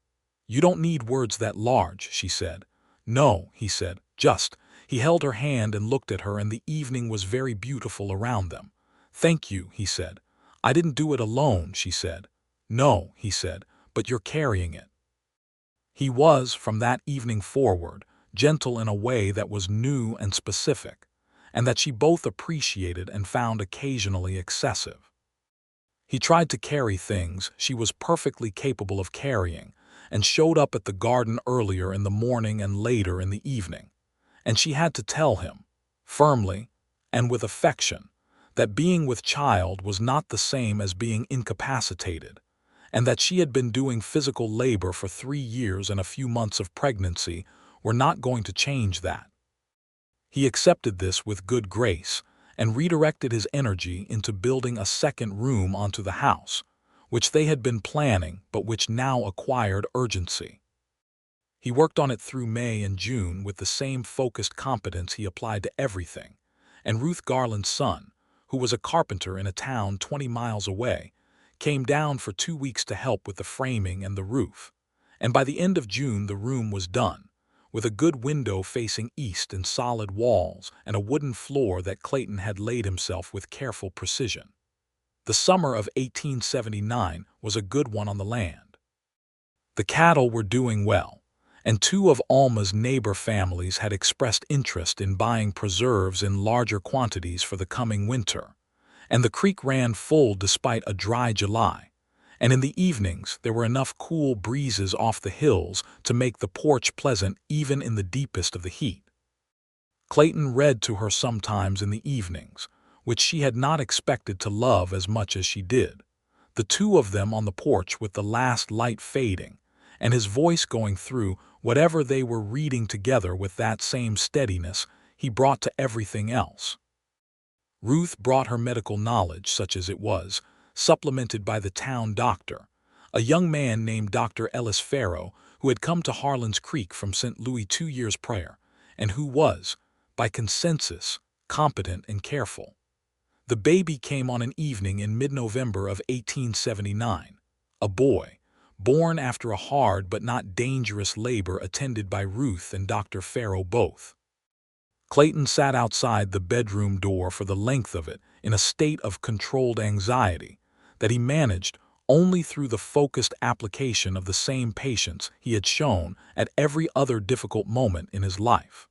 "You don't need words that large," she said. "No," he said, "just." He held her hand and looked at her, and the evening was very beautiful around them. "Thank you," he said. "I didn't do it alone," she said. "No," he said, "but you're carrying it." He was, from that evening forward, gentle in a way that was new and specific, and that she both appreciated and found occasionally excessive. He tried to carry things she was perfectly capable of carrying, and showed up at the garden earlier in the morning and later in the evening, and she had to tell him, firmly and with affection, that being with child was not the same as being incapacitated, and that she had been doing physical labor for 3 years and a few months of pregnancy were not going to change that. He accepted this with good grace and redirected his energy into building a second room onto the house, which they had been planning but which now acquired urgency. He worked on it through May and June with the same focused competence he applied to everything, and Ruth Garland's son, who was a carpenter in a town 20 miles away, came down for 2 weeks to help with the framing and the roof, and by the end of June the room was done, with a good window facing east and solid walls and a wooden floor that Clayton had laid himself with careful precision. The summer of 1879 was a good one on the land. The cattle were doing well, and 2 of Alma's neighbor families had expressed interest in buying preserves in larger quantities for the coming winter, and the creek ran full despite a dry July, and in the evenings there were enough cool breezes off the hills to make the porch pleasant even in the deepest of the heat. Clayton read to her sometimes in the evenings, which she had not expected to love as much as she did, the 2 of them on the porch with the last light fading, and his voice going through whatever they were reading together with that same steadiness he brought to everything else. Ruth brought her medical knowledge, such as it was, supplemented by the town doctor, a young man named Dr. Ellis Farrow, who had come to Harlan's Creek from St. Louis 2 years prior, and who was, by consensus, competent and careful. The baby came on an evening in mid-November of 1879, a boy, born after a hard but not dangerous labor attended by Ruth and Dr. Farrow both. Clayton sat outside the bedroom door for the length of it in a state of controlled anxiety that he managed only through the focused application of the same patience he had shown at every other difficult moment in his life.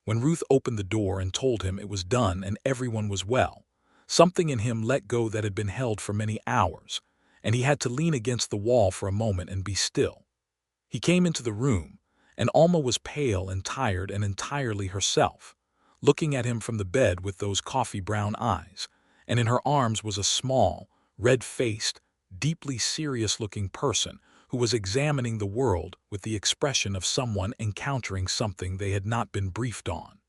When Ruth opened the door and told him it was done and everyone was well, something in him let go that had been held for many hours, and he had to lean against the wall for a moment and be still. He came into the room, and Alma was pale and tired and entirely herself, looking at him from the bed with those coffee-brown eyes, and in her arms was a small, red-faced, deeply serious-looking person who was examining the world with the expression of someone encountering something they had not been briefed on.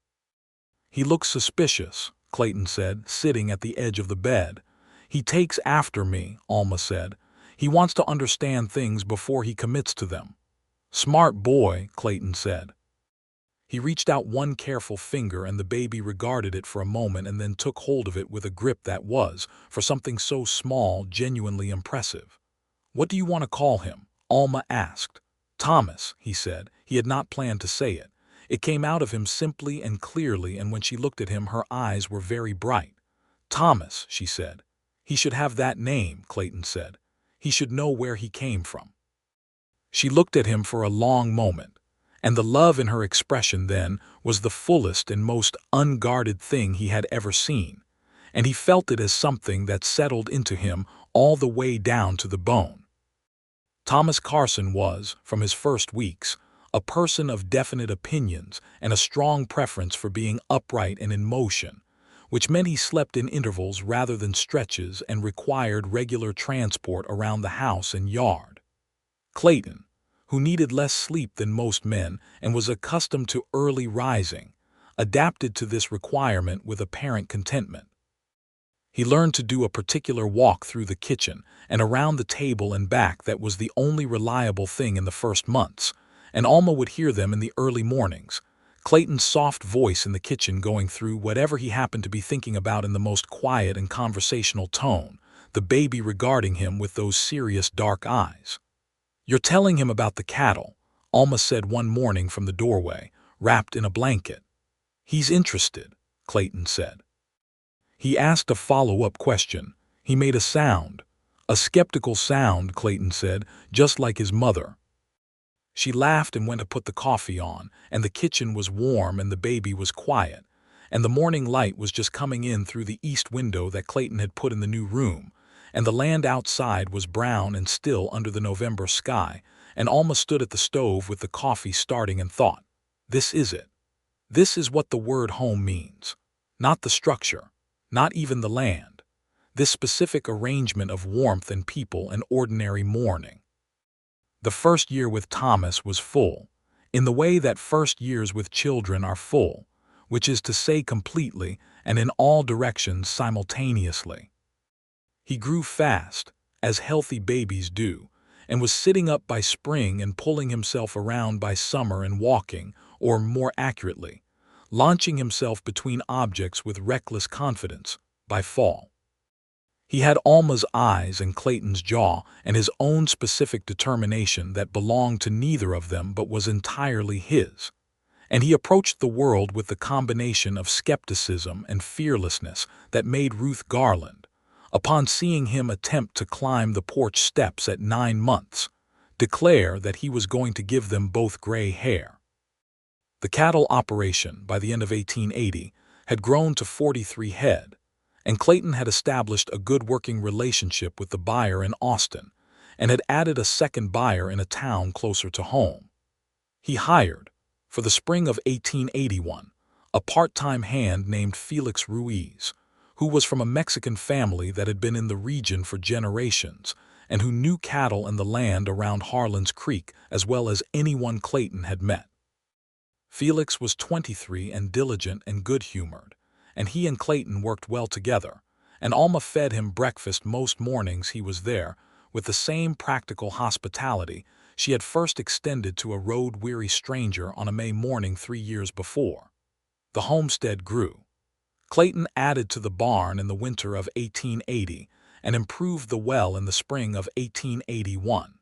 "He looks suspicious," Clayton said, sitting at the edge of the bed. "He takes after me," Alma said. "He wants to understand things before he commits to them." "Smart boy," Clayton said. He reached out one careful finger, and the baby regarded it for a moment and then took hold of it with a grip that was, for something so small, genuinely impressive. "What do you want to call him?" Alma asked. "Thomas," he said. He had not planned to say it. It came out of him simply and clearly, and when she looked at him her eyes were very bright. "Thomas," she said. "He should have that name," Clayton said. "He should know where he came from." She looked at him for a long moment, and the love in her expression then was the fullest and most unguarded thing he had ever seen, and he felt it as something that settled into him all the way down to the bone. Thomas Carson was, from his first weeks, a person of definite opinions and a strong preference for being upright and in motion, which meant he slept in intervals rather than stretches and required regular transport around the house and yard. Clayton, who needed less sleep than most men and was accustomed to early rising, adapted to this requirement with apparent contentment. He learned to do a particular walk through the kitchen and around the table and back that was the only reliable thing in the first months, and Alma would hear them in the early mornings, Clayton's soft voice in the kitchen going through whatever he happened to be thinking about in the most quiet and conversational tone, the baby regarding him with those serious dark eyes. "You're telling him about the cattle," Alma said one morning from the doorway, wrapped in a blanket. "He's interested," Clayton said. He asked a follow-up question. He made a sound. A skeptical sound, Clayton said, just like his mother. She laughed and went to put the coffee on, and the kitchen was warm and the baby was quiet, and the morning light was just coming in through the east window that Clayton had put in the new room, and the land outside was brown and still under the November sky, and Alma stood at the stove with the coffee starting and thought, "This is it. This is what the word home means. Not the structure. Not even the land. This specific arrangement of warmth and people and ordinary morning." The first year with Thomas was full, in the way that first years with children are full, which is to say completely and in all directions simultaneously. He grew fast, as healthy babies do, and was sitting up by spring and pulling himself around by summer and walking, or more accurately, launching himself between objects with reckless confidence, by fall. He had Alma's eyes and Clayton's jaw and his own specific determination that belonged to neither of them but was entirely his, and he approached the world with the combination of skepticism and fearlessness that made Ruth Garland, upon seeing him attempt to climb the porch steps at 9 months, declare that he was going to give them both gray hair. The cattle operation, by the end of 1880, had grown to 43 head, and Clayton had established a good working relationship with the buyer in Austin, and had added a second buyer in a town closer to home. He hired, for the spring of 1881, a part-time hand named Felix Ruiz, who was from a Mexican family that had been in the region for generations, and who knew cattle and the land around Harlan's Creek as well as anyone Clayton had met. Felix was 23 and diligent and good-humored, and he and Clayton worked well together, and Alma fed him breakfast most mornings he was there with the same practical hospitality she had first extended to a road-weary stranger on a May morning 3 years before. The homestead grew. Clayton added to the barn in the winter of 1880 and improved the well in the spring of 1881.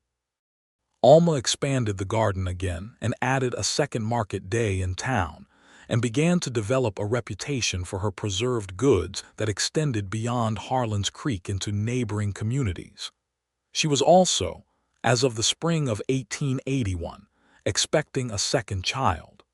Alma expanded the garden again and added a second market day in town, and began to develop a reputation for her preserved goods that extended beyond Harlan's Creek into neighboring communities. She was also, as of the spring of 1881, expecting a second child.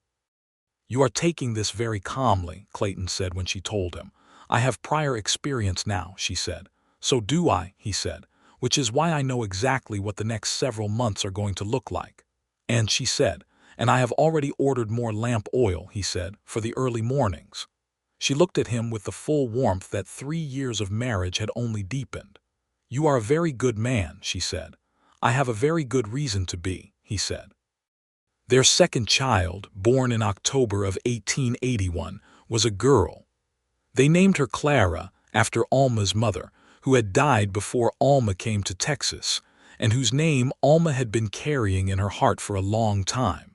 "You are taking this very calmly," Clayton said when she told him. "I have prior experience now," she said. "So do I," he said, "which is why I know exactly what the next several months are going to look like." And she said, "And I have already ordered more lamp oil," he said, "for the early mornings." She looked at him with the full warmth that 3 years of marriage had only deepened. "You are a very good man," she said. "I have a very good reason to be," he said. Their second child, born in October of 1881, was a girl. They named her Clara, after Alma's mother, who had died before Alma came to Texas, and whose name Alma had been carrying in her heart for a long time.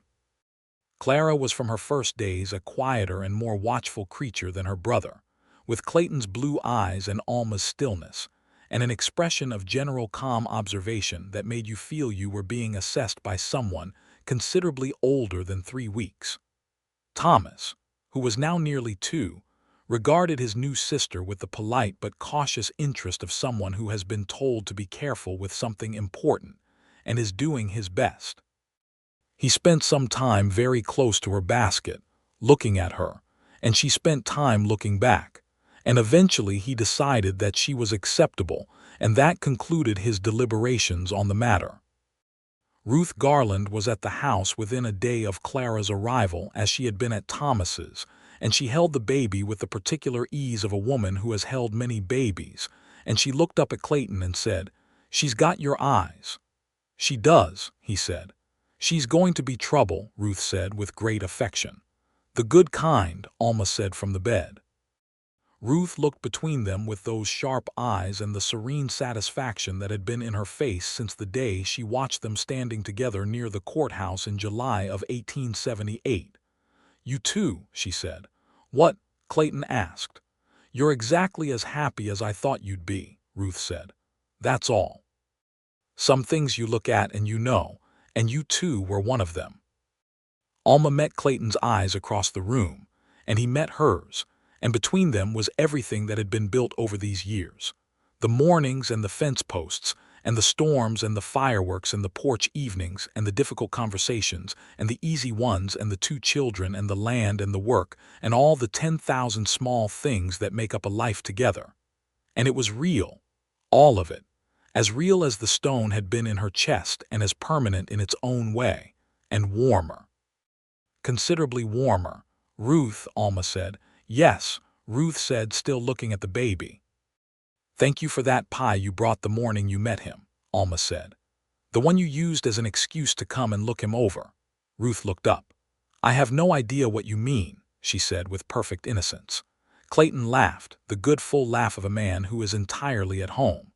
Clara was from her first days a quieter and more watchful creature than her brother, with Clayton's blue eyes and Alma's stillness, and an expression of general calm observation that made you feel you were being assessed by someone considerably older than 3 weeks. Thomas, who was now nearly 2, regarded his new sister with the polite but cautious interest of someone who has been told to be careful with something important and is doing his best. He spent some time very close to her basket, looking at her, and she spent time looking back, and eventually he decided that she was acceptable, and that concluded his deliberations on the matter. Ruth Garland was at the house within a day of Clara's arrival, as she had been at Thomas's, and she held the baby with the particular ease of a woman who has held many babies, and she looked up at Clayton and said, "She's got your eyes." "She does," he said. "She's going to be trouble," Ruth said with great affection. "The good kind," Alma said from the bed. Ruth looked between them with those sharp eyes and the serene satisfaction that had been in her face since the day she watched them standing together near the courthouse in July of 1878. "You too," she said. "What?" Clayton asked. "You're exactly as happy as I thought you'd be," Ruth said. "That's all. Some things you look at and you too were one of them." Alma met Clayton's eyes across the room, and he met hers, and between them was everything that had been built over these years. The mornings and the fence posts, and the storms and the fireworks and the porch evenings and the difficult conversations and the easy ones and the two children and the land and the work and all the 10,000 small things that make up a life together. And it was real, all of it, as real as the stone had been in her chest and as permanent in its own way, and warmer. Considerably warmer. "Ruth," Alma said. "Yes," Ruth said, still looking at the baby. "Thank you for that pie you brought the morning you met him," Alma said. "The one you used as an excuse to come and look him over." Ruth looked up. "I have no idea what you mean," she said with perfect innocence. Clayton laughed, the good full laugh of a man who is entirely at home.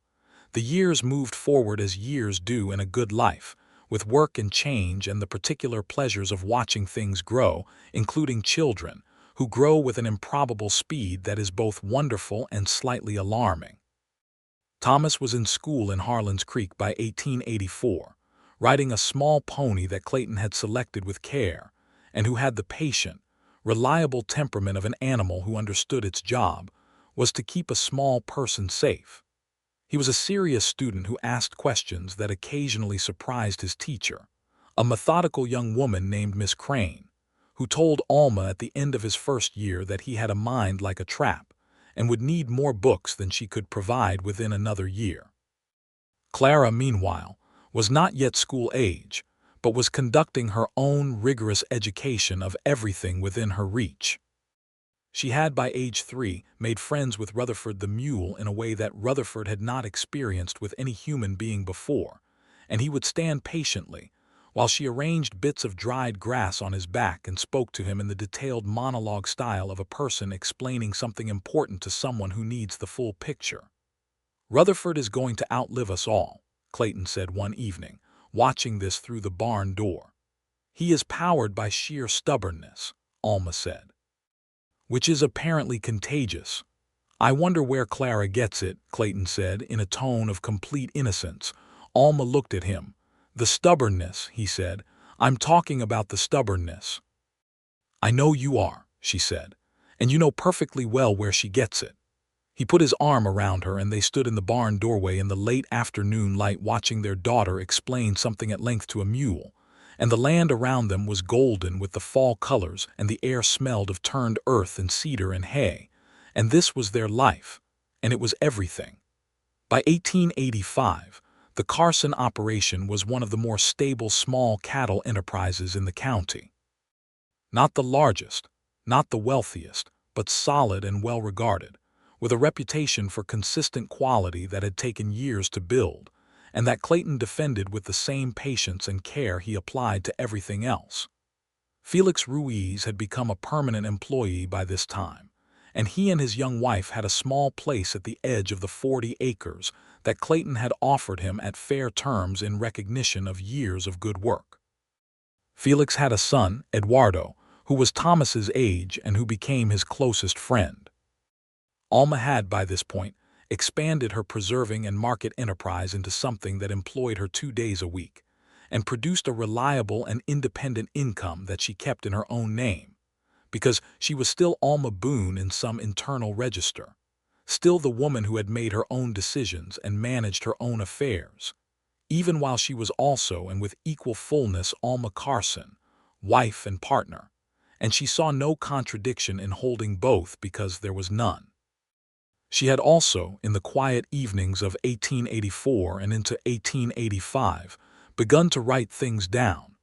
The years moved forward as years do in a good life, with work and change and the particular pleasures of watching things grow, including children, who grow with an improbable speed that is both wonderful and slightly alarming. Thomas was in school in Harlan's Creek by 1884, riding a small pony that Clayton had selected with care, and who had the patient, reliable temperament of an animal who understood its job, was to keep a small person safe. He was a serious student who asked questions that occasionally surprised his teacher, a methodical young woman named Miss Crane, who told Alma at the end of his first year that he had a mind like a trap and would need more books than she could provide within another year. Clara, meanwhile, was not yet school age, but was conducting her own rigorous education of everything within her reach. She had by age 3 made friends with Rutherford the mule in a way that Rutherford had not experienced with any human being before, and he would stand patiently while she arranged bits of dried grass on his back and spoke to him in the detailed monologue style of a person explaining something important to someone who needs the full picture. "Rutherford is going to outlive us all," Clayton said one evening, watching this through the barn door. "He is powered by sheer stubbornness," Alma said. "Which is apparently contagious. I wonder where Clara gets it," Clayton said in a tone of complete innocence. Alma looked at him. "The stubbornness," he said. "I'm talking about the stubbornness." "I know you are," she said, "and you know perfectly well where she gets it." He put his arm around her and they stood in the barn doorway in the late afternoon light watching their daughter explain something at length to a mule, and the land around them was golden with the fall colors and the air smelled of turned earth and cedar and hay, and this was their life, and it was everything. By 1885, the Carson operation was one of the more stable small cattle enterprises in the county. Not the largest, not the wealthiest, but solid and well-regarded, with a reputation for consistent quality that had taken years to build, and that Clayton defended with the same patience and care he applied to everything else. Felix Ruiz had become a permanent employee by this time, and he and his young wife had a small place at the edge of the 40 acres that Clayton had offered him at fair terms in recognition of years of good work. Felix had a son, Eduardo, who was Thomas's age and who became his closest friend. Alma had, by this point, expanded her preserving and market enterprise into something that employed her 2 days a week, and produced a reliable and independent income that she kept in her own name, because she was still Alma Boone in some internal register, still the woman who had made her own decisions and managed her own affairs, even while she was also and with equal fullness Alma Carson, wife and partner, and she saw no contradiction in holding both because there was none. She had also, in the quiet evenings of 1884 and into 1885, begun to write things down,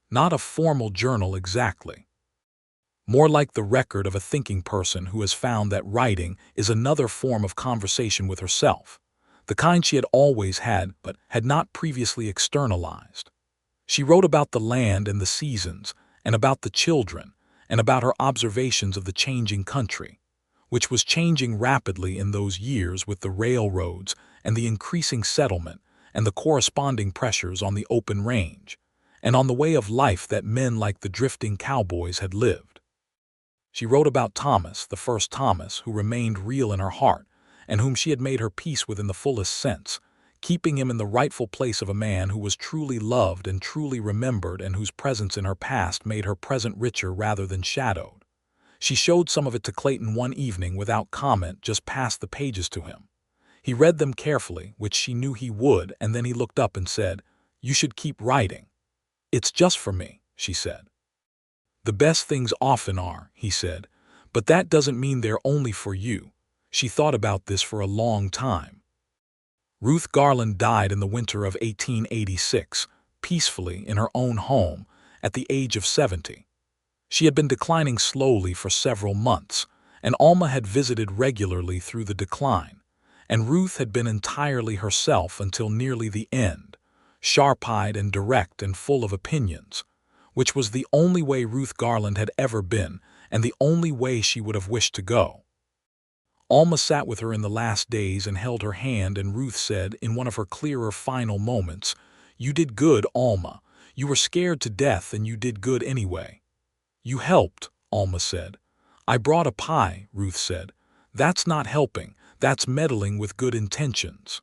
not a formal journal exactly, more like the record of a thinking person who has found that writing is another form of conversation with herself, the kind she had always had but had not previously externalized. She wrote about the land and the seasons, and about the children, and about her observations of the changing country, which was changing rapidly in those years with the railroads and the increasing settlement and the corresponding pressures on the open range, and on the way of life that men like the drifting cowboys had lived. She wrote about Thomas, the first Thomas, who remained real in her heart, and whom she had made her peace with in the fullest sense, keeping him in the rightful place of a man who was truly loved and truly remembered, and whose presence in her past made her present richer rather than shadowed. She showed some of it to Clayton one evening without comment, just passed the pages to him. He read them carefully, which she knew he would, and then he looked up and said, "You should keep writing." "It's just for me," she said. "The best things often are," he said, "but that doesn't mean they're only for you." She thought about this for a long time. Ruth Garland died in the winter of 1886, peacefully in her own home, at the age of 70. She had been declining slowly for several months, and Alma had visited regularly through the decline, and Ruth had been entirely herself until nearly the end, sharp-eyed and direct and full of opinions, which was the only way Ruth Garland had ever been and the only way she would have wished to go. Alma sat with her in the last days and held her hand, and Ruth said, in one of her clearer final moments, "You did good, Alma. You were scared to death, and you did good anyway." "You helped," Alma said. "I brought a pie," Ruth said. "That's not helping, that's meddling with good intentions."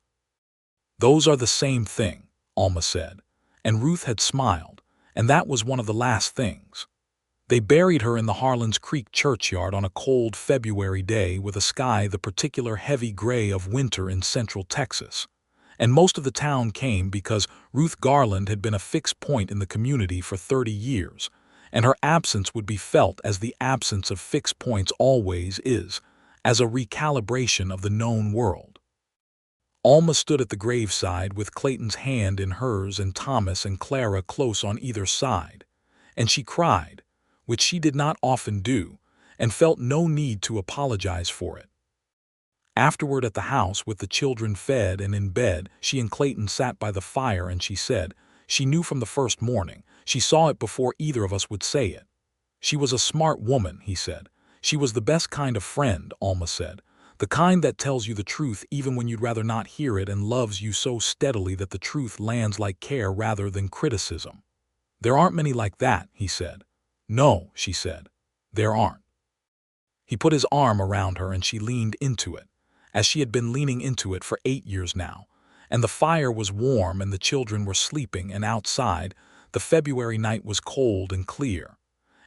"Those are the same thing," Alma said, and Ruth had smiled, and that was one of the last things. They buried her in the Harlan's Creek churchyard on a cold February day with a sky the particular heavy gray of winter in central Texas. And most of the town came because Ruth Garland had been a fixed point in the community for 30 years, and her absence would be felt as the absence of fixed points always is, as a recalibration of the known world. Alma stood at the graveside with Clayton's hand in hers and Thomas and Clara close on either side, and she cried, which she did not often do, and felt no need to apologize for it. Afterward at the house, with the children fed and in bed, she and Clayton sat by the fire, and she said, she knew from the first morning, she saw it before either of us would say it. She was a smart woman, he said. She was the best kind of friend, Alma said, the kind that tells you the truth even when you'd rather not hear it, and loves you so steadily that the truth lands like care rather than criticism. There aren't many like that, he said. No, she said, there aren't. He put his arm around her and she leaned into it, as she had been leaning into it for 8 years now, and the fire was warm and the children were sleeping, and outside, the February night was cold and clear,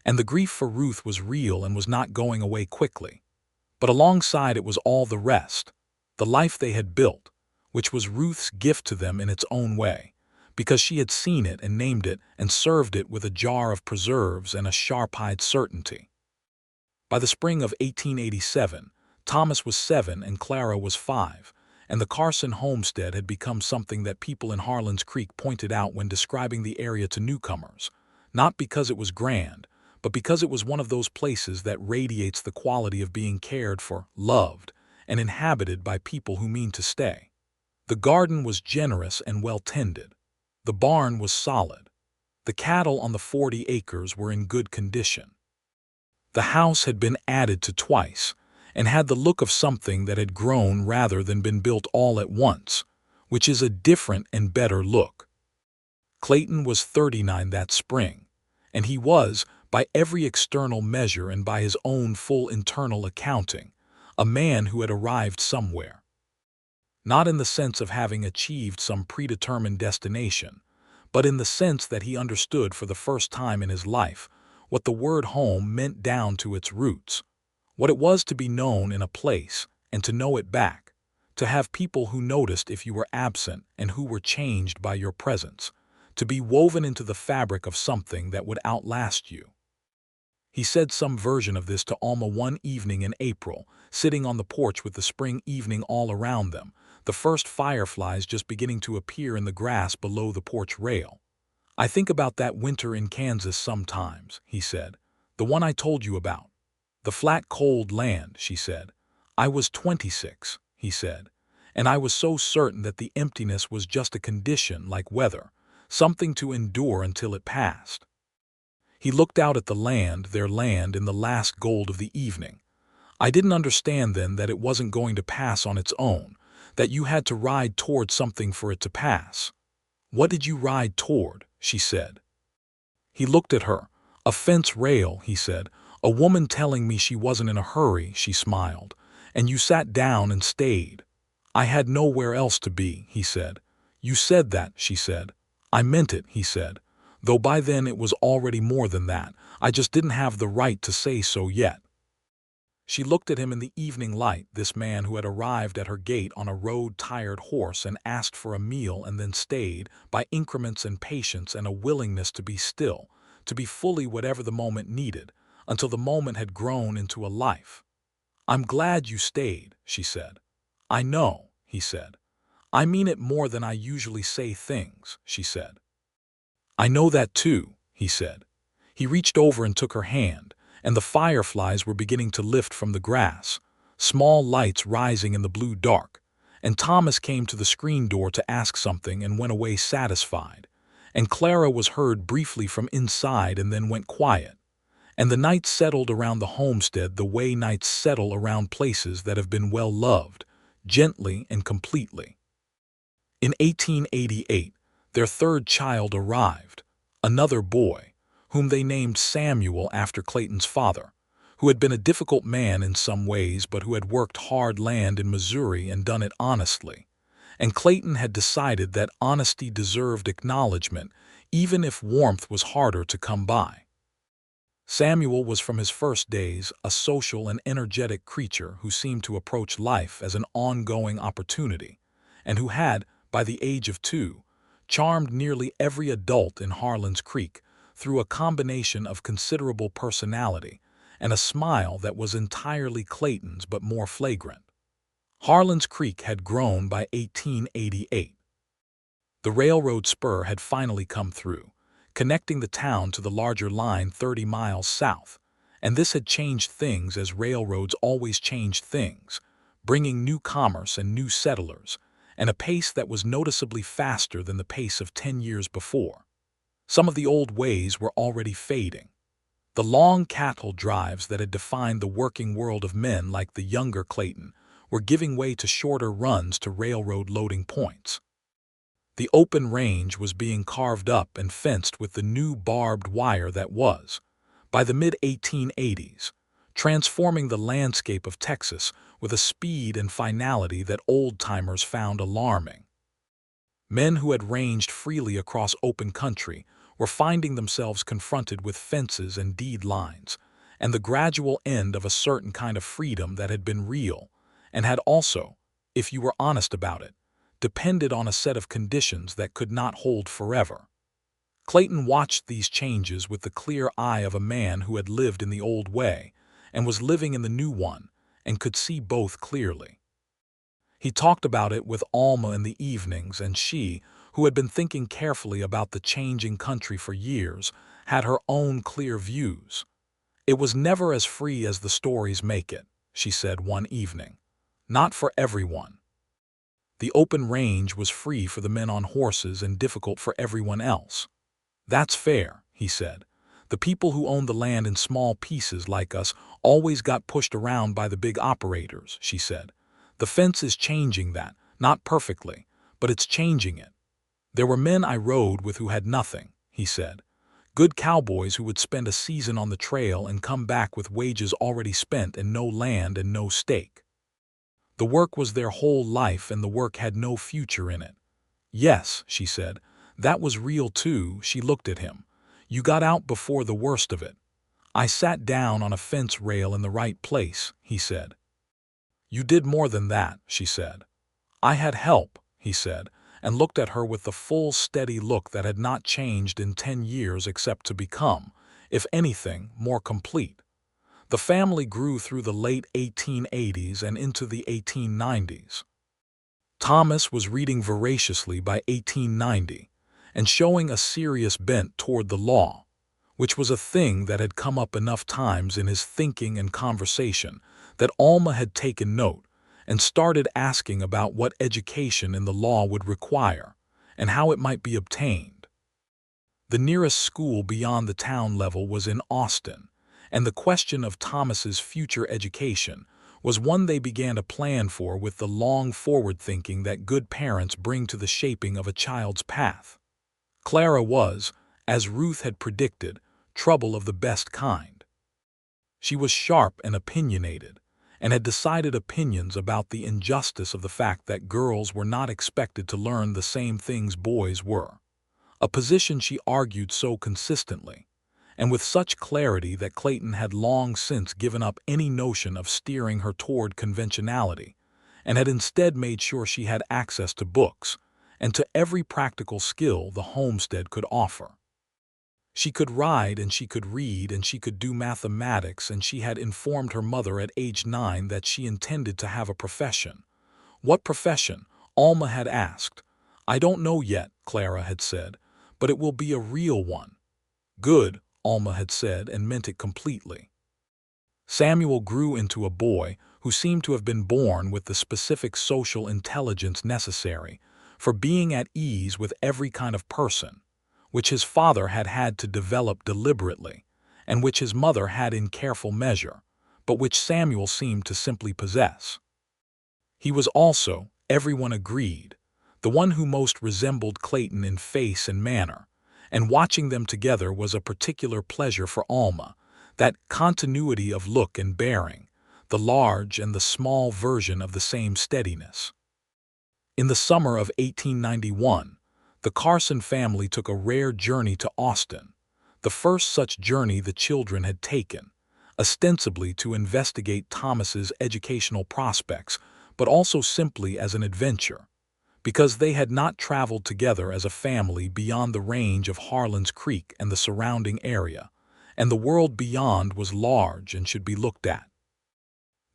and the grief for Ruth was real and was not going away quickly. But alongside it was all the rest, the life they had built, which was Ruth's gift to them in its own way, because she had seen it and named it and served it with a jar of preserves and a sharp-eyed certainty. By the spring of 1887, Thomas was 7 and Clara was 5, and the Carson homestead had become something that people in Harlan's Creek pointed out when describing the area to newcomers, not because it was grand, but because it was one of those places that radiates the quality of being cared for, loved, and inhabited by people who mean to stay. The garden was generous and well-tended. The barn was solid. The cattle on the 40 acres were in good condition. The house had been added to twice, and had the look of something that had grown rather than been built all at once, which is a different and better look. Clayton was 39 that spring, and he was, by every external measure and by his own full internal accounting, a man who had arrived somewhere. Not in the sense of having achieved some predetermined destination, but in the sense that he understood for the first time in his life what the word home meant down to its roots, what it was to be known in a place and to know it back, to have people who noticed if you were absent and who were changed by your presence, to be woven into the fabric of something that would outlast you. He said some version of this to Alma one evening in April, sitting on the porch with the spring evening all around them, the first fireflies just beginning to appear in the grass below the porch rail. "I think about that winter in Kansas sometimes," he said. "The one I told you about. The flat, cold land," she said. "I was 26, he said, and I was so certain that the emptiness was just a condition like weather, something to endure until it passed." He looked out at the land, their land, in the last gold of the evening. "I didn't understand then that it wasn't going to pass on its own, that you had to ride toward something for it to pass." "What did you ride toward?" she said. He looked at her. "A fence rail," he said. "A woman telling me she wasn't in a hurry," she smiled. "And you sat down and stayed." "I had nowhere else to be," he said. "You said that," she said. "I meant it," he said. "Though by then it was already more than that. I just didn't have the right to say so yet." She looked at him in the evening light, this man who had arrived at her gate on a road-tired horse and asked for a meal and then stayed, by increments and patience and a willingness to be still, to be fully whatever the moment needed, until the moment had grown into a life. "I'm glad you stayed," she said. "I know," he said. "I mean it more than I usually say things," she said. "I know that too," he said. He reached over and took her hand, and the fireflies were beginning to lift from the grass, small lights rising in the blue dark, and Thomas came to the screen door to ask something and went away satisfied, and Clara was heard briefly from inside and then went quiet, and the night settled around the homestead the way nights settle around places that have been well loved, gently and completely. In 1888, their third child arrived, another boy, whom they named Samuel after Clayton's father, who had been a difficult man in some ways but who had worked hard land in Missouri and done it honestly. And Clayton had decided that honesty deserved acknowledgement, even if warmth was harder to come by. Samuel was from his first days a social and energetic creature who seemed to approach life as an ongoing opportunity, and who had, by the age of 2, charmed nearly every adult in Harlan's Creek through a combination of considerable personality and a smile that was entirely Clayton's but more flagrant. Harlan's Creek had grown by 1888. The railroad spur had finally come through, connecting the town to the larger line 30 miles south, and this had changed things as railroads always changed things, bringing new commerce and new settlers, and a pace that was noticeably faster than the pace of 10 years before. Some of the old ways were already fading. The long cattle drives that had defined the working world of men like the younger Clayton were giving way to shorter runs to railroad loading points. The open range was being carved up and fenced with the new barbed wire that was, by the mid-1880s, transforming the landscape of Texas with a speed and finality that old-timers found alarming. Men who had ranged freely across open country were finding themselves confronted with fences and deed lines, and the gradual end of a certain kind of freedom that had been real, and had also, if you were honest about it, depended on a set of conditions that could not hold forever. Clayton watched these changes with the clear eye of a man who had lived in the old way and was living in the new one and could see both clearly. He talked about it with Alma in the evenings, and she, who had been thinking carefully about the changing country for years, had her own clear views. "It was never as free as the stories make it," she said one evening. "Not for everyone. The open range was free for the men on horses and difficult for everyone else." "That's fair," he said. "The people who owned the land in small pieces like us always got pushed around by the big operators," she said. "The fence is changing that, not perfectly, but it's changing it. There were men I rode with who had nothing," he said. "Good cowboys who would spend a season on the trail and come back with wages already spent and no land and no stake. The work was their whole life and the work had no future in it." "Yes," she said, "that was real too." She looked at him. "You got out before the worst of it." "I sat down on a fence rail in the right place," he said. "You did more than that," she said. "I had help," he said, and looked at her with the full, steady look that had not changed in 10 years except to become, if anything, more complete. The family grew through the late 1880s and into the 1890s. Thomas was reading voraciously by 1890 and showing a serious bent toward the law, which was a thing that had come up enough times in his thinking and conversation that Alma had taken note and started asking about what education in the law would require and how it might be obtained. The nearest school beyond the town level was in Austin, and the question of Thomas's future education was one they began to plan for with the long forward thinking that good parents bring to the shaping of a child's path. Clara was, as Ruth had predicted, trouble of the best kind. She was sharp and opinionated, and had decided opinions about the injustice of the fact that girls were not expected to learn the same things boys were, a position she argued so consistently, and with such clarity that Clayton had long since given up any notion of steering her toward conventionality, and had instead made sure she had access to books and to every practical skill the homestead could offer. She could ride and she could read and she could do mathematics, and she had informed her mother at age 9 that she intended to have a profession. What profession? Alma had asked. I don't know yet, Clara had said, but it will be a real one. Good, Alma had said, and meant it completely. Samuel grew into a boy who seemed to have been born with the specific social intelligence necessary for being at ease with every kind of person, which his father had had to develop deliberately, and which his mother had in careful measure, but which Samuel seemed to simply possess. He was also, everyone agreed, the one who most resembled Clayton in face and manner, and watching them together was a particular pleasure for Alma, that continuity of look and bearing, the large and the small version of the same steadiness. In the summer of 1891, the Carson family took a rare journey to Austin, the first such journey the children had taken, ostensibly to investigate Thomas's educational prospects, but also simply as an adventure, because they had not traveled together as a family beyond the range of Harlan's Creek and the surrounding area, and the world beyond was large and should be looked at.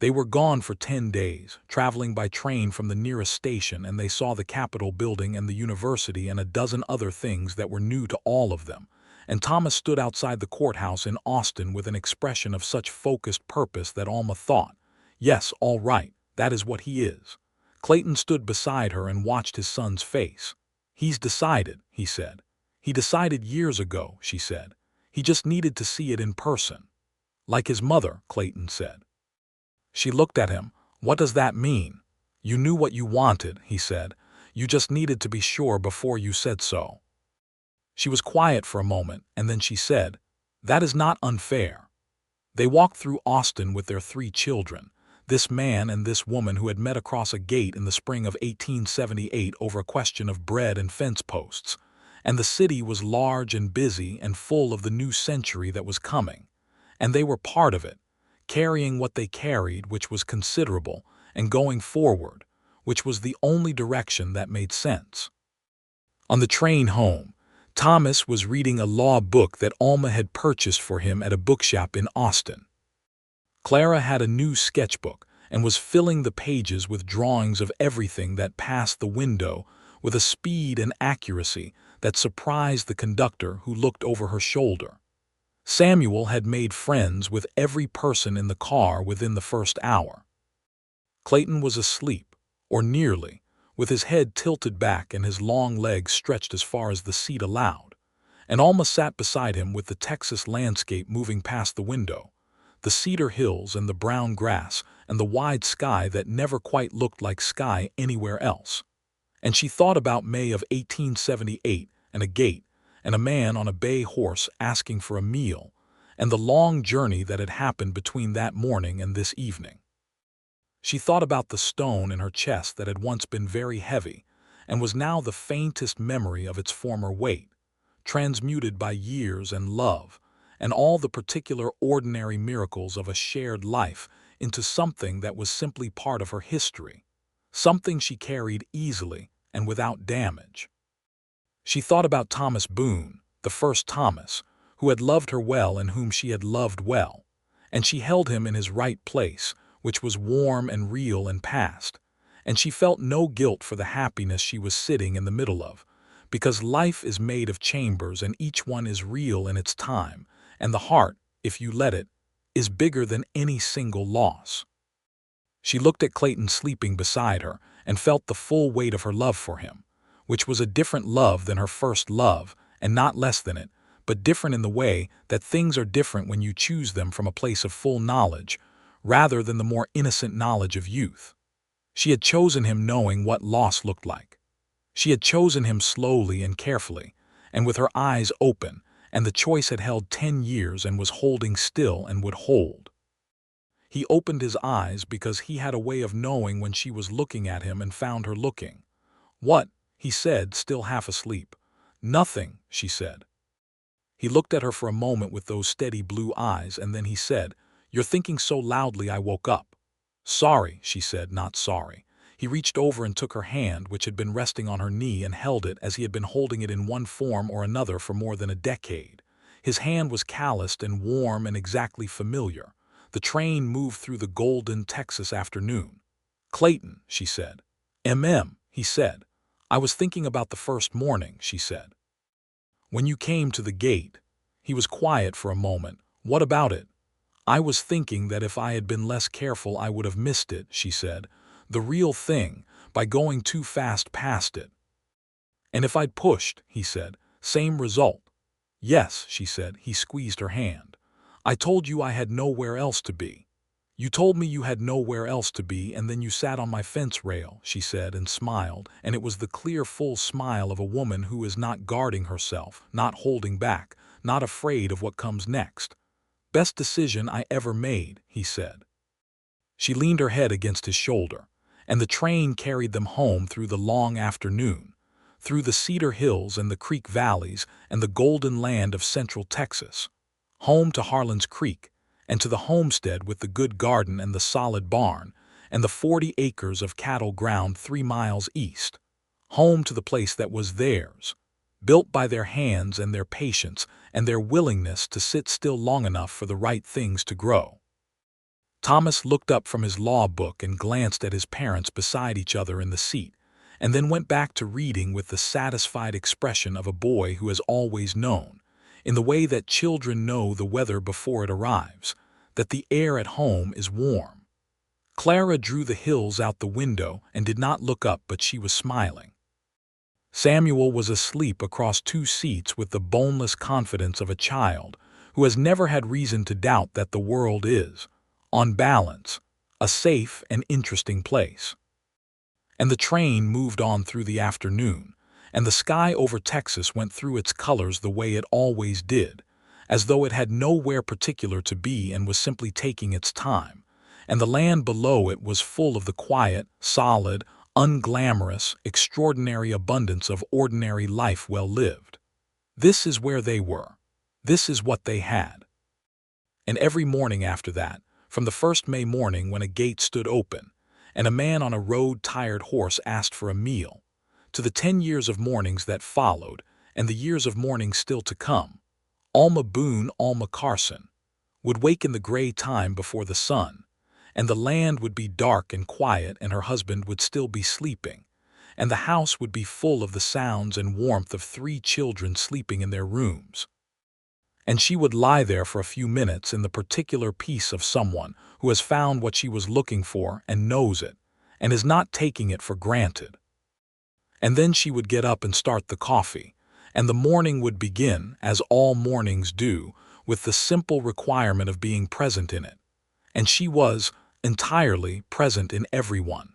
They were gone for 10 days, traveling by train from the nearest station, and they saw the Capitol building and the university and a dozen other things that were new to all of them, and Thomas stood outside the courthouse in Austin with an expression of such focused purpose that Alma thought, yes, all right, that is what he is. Clayton stood beside her and watched his son's face. He's decided, he said. He decided years ago, she said. He just needed to see it in person. Like his mother, Clayton said. She looked at him. What does that mean? You knew what you wanted, he said. You just needed to be sure before you said so. She was quiet for a moment, and then she said, that is not unfair. They walked through Austin with their 3 children, this man and this woman who had met across a gate in the spring of 1878 over a question of bread and fence posts, and the city was large and busy and full of the new century that was coming, and they were part of it, carrying what they carried, which was considerable, and going forward, which was the only direction that made sense. On the train home, Thomas was reading a law book that Alma had purchased for him at a bookshop in Austin. Clara had a new sketchbook and was filling the pages with drawings of everything that passed the window with a speed and accuracy that surprised the conductor who looked over her shoulder. Samuel had made friends with every person in the car within the first hour. Clayton was asleep, or nearly, with his head tilted back and his long legs stretched as far as the seat allowed, and Alma sat beside him with the Texas landscape moving past the window, the cedar hills and the brown grass and the wide sky that never quite looked like sky anywhere else. And she thought about May of 1878 and a gate, and a man on a bay horse asking for a meal, and the long journey that had happened between that morning and this evening. She thought about the stone in her chest that had once been very heavy and was now the faintest memory of its former weight, transmuted by years and love, and all the particular ordinary miracles of a shared life into something that was simply part of her history, something she carried easily and without damage. She thought about Thomas Boone, the first Thomas, who had loved her well and whom she had loved well. And she held him in his right place, which was warm and real and past. And she felt no guilt for the happiness she was sitting in the middle of, because life is made of chambers and each one is real in its time, and the heart, if you let it, is bigger than any single loss. She looked at Clayton sleeping beside her and felt the full weight of her love for him, which was a different love than her first love, and not less than it, but different in the way that things are different when you choose them from a place of full knowledge, rather than the more innocent knowledge of youth. She had chosen him knowing what loss looked like. She had chosen him slowly and carefully, and with her eyes open, and the choice had held 10 years and was holding still and would hold. He opened his eyes because he had a way of knowing when she was looking at him and found her looking. "What?" he said, still half asleep. "Nothing," she said. He looked at her for a moment with those steady blue eyes, and then he said, "You're thinking so loudly I woke up." "Sorry," she said, not sorry. He reached over and took her hand, which had been resting on her knee, and held it as he had been holding it in one form or another for more than a decade. His hand was calloused and warm and exactly familiar. The train moved through the golden Texas afternoon. "Clayton," she said. He said. "I was thinking about the first morning," she said. "When you came to the gate." He was quiet for a moment. "What about it?" "I was thinking that if I had been less careful I would have missed it," she said. "The real thing, by going too fast past it." "And if I'd pushed," he said, "same result." "Yes," she said. He squeezed her hand. "I told you I had nowhere else to be." "You told me you had nowhere else to be, and then you sat on my fence rail," she said, and smiled, and it was the clear, full smile of a woman who is not guarding herself, not holding back, not afraid of what comes next. "Best decision I ever made," he said. She leaned her head against his shoulder, and the train carried them home through the long afternoon, through the Cedar Hills and the Creek Valleys and the golden land of Central Texas, home to Harlan's Creek, and to the homestead with the good garden and the solid barn, and the 40 acres of cattle ground 3 miles east, home to the place that was theirs, built by their hands and their patience and their willingness to sit still long enough for the right things to grow. Thomas looked up from his law book and glanced at his parents beside each other in the seat, and then went back to reading with the satisfied expression of a boy who has always known, in the way that children know the weather before it arrives, that the air at home is warm. Clara drew the hills out the window and did not look up, but she was smiling. Samuel was asleep across 2 seats with the boneless confidence of a child who has never had reason to doubt that the world is, on balance, a safe and interesting place. And the train moved on through the afternoon, and the sky over Texas went through its colors the way it always did, as though it had nowhere particular to be and was simply taking its time, and the land below it was full of the quiet, solid, unglamorous, extraordinary abundance of ordinary life well lived. This is where they were. This is what they had. And every morning after that, from the first May morning when a gate stood open, and a man on a road-tired horse asked for a meal, to the 10 years of mornings that followed, and the years of mornings still to come, Boone, Alma Carson, would wake in the gray time before the sun, and the land would be dark and quiet, and her husband would still be sleeping, and the house would be full of the sounds and warmth of 3 children sleeping in their rooms. And she would lie there for a few minutes in the particular peace of someone who has found what she was looking for and knows it, and is not taking it for granted. And then she would get up and start the coffee, and the morning would begin, as all mornings do, with the simple requirement of being present in it. And she was entirely present in everyone.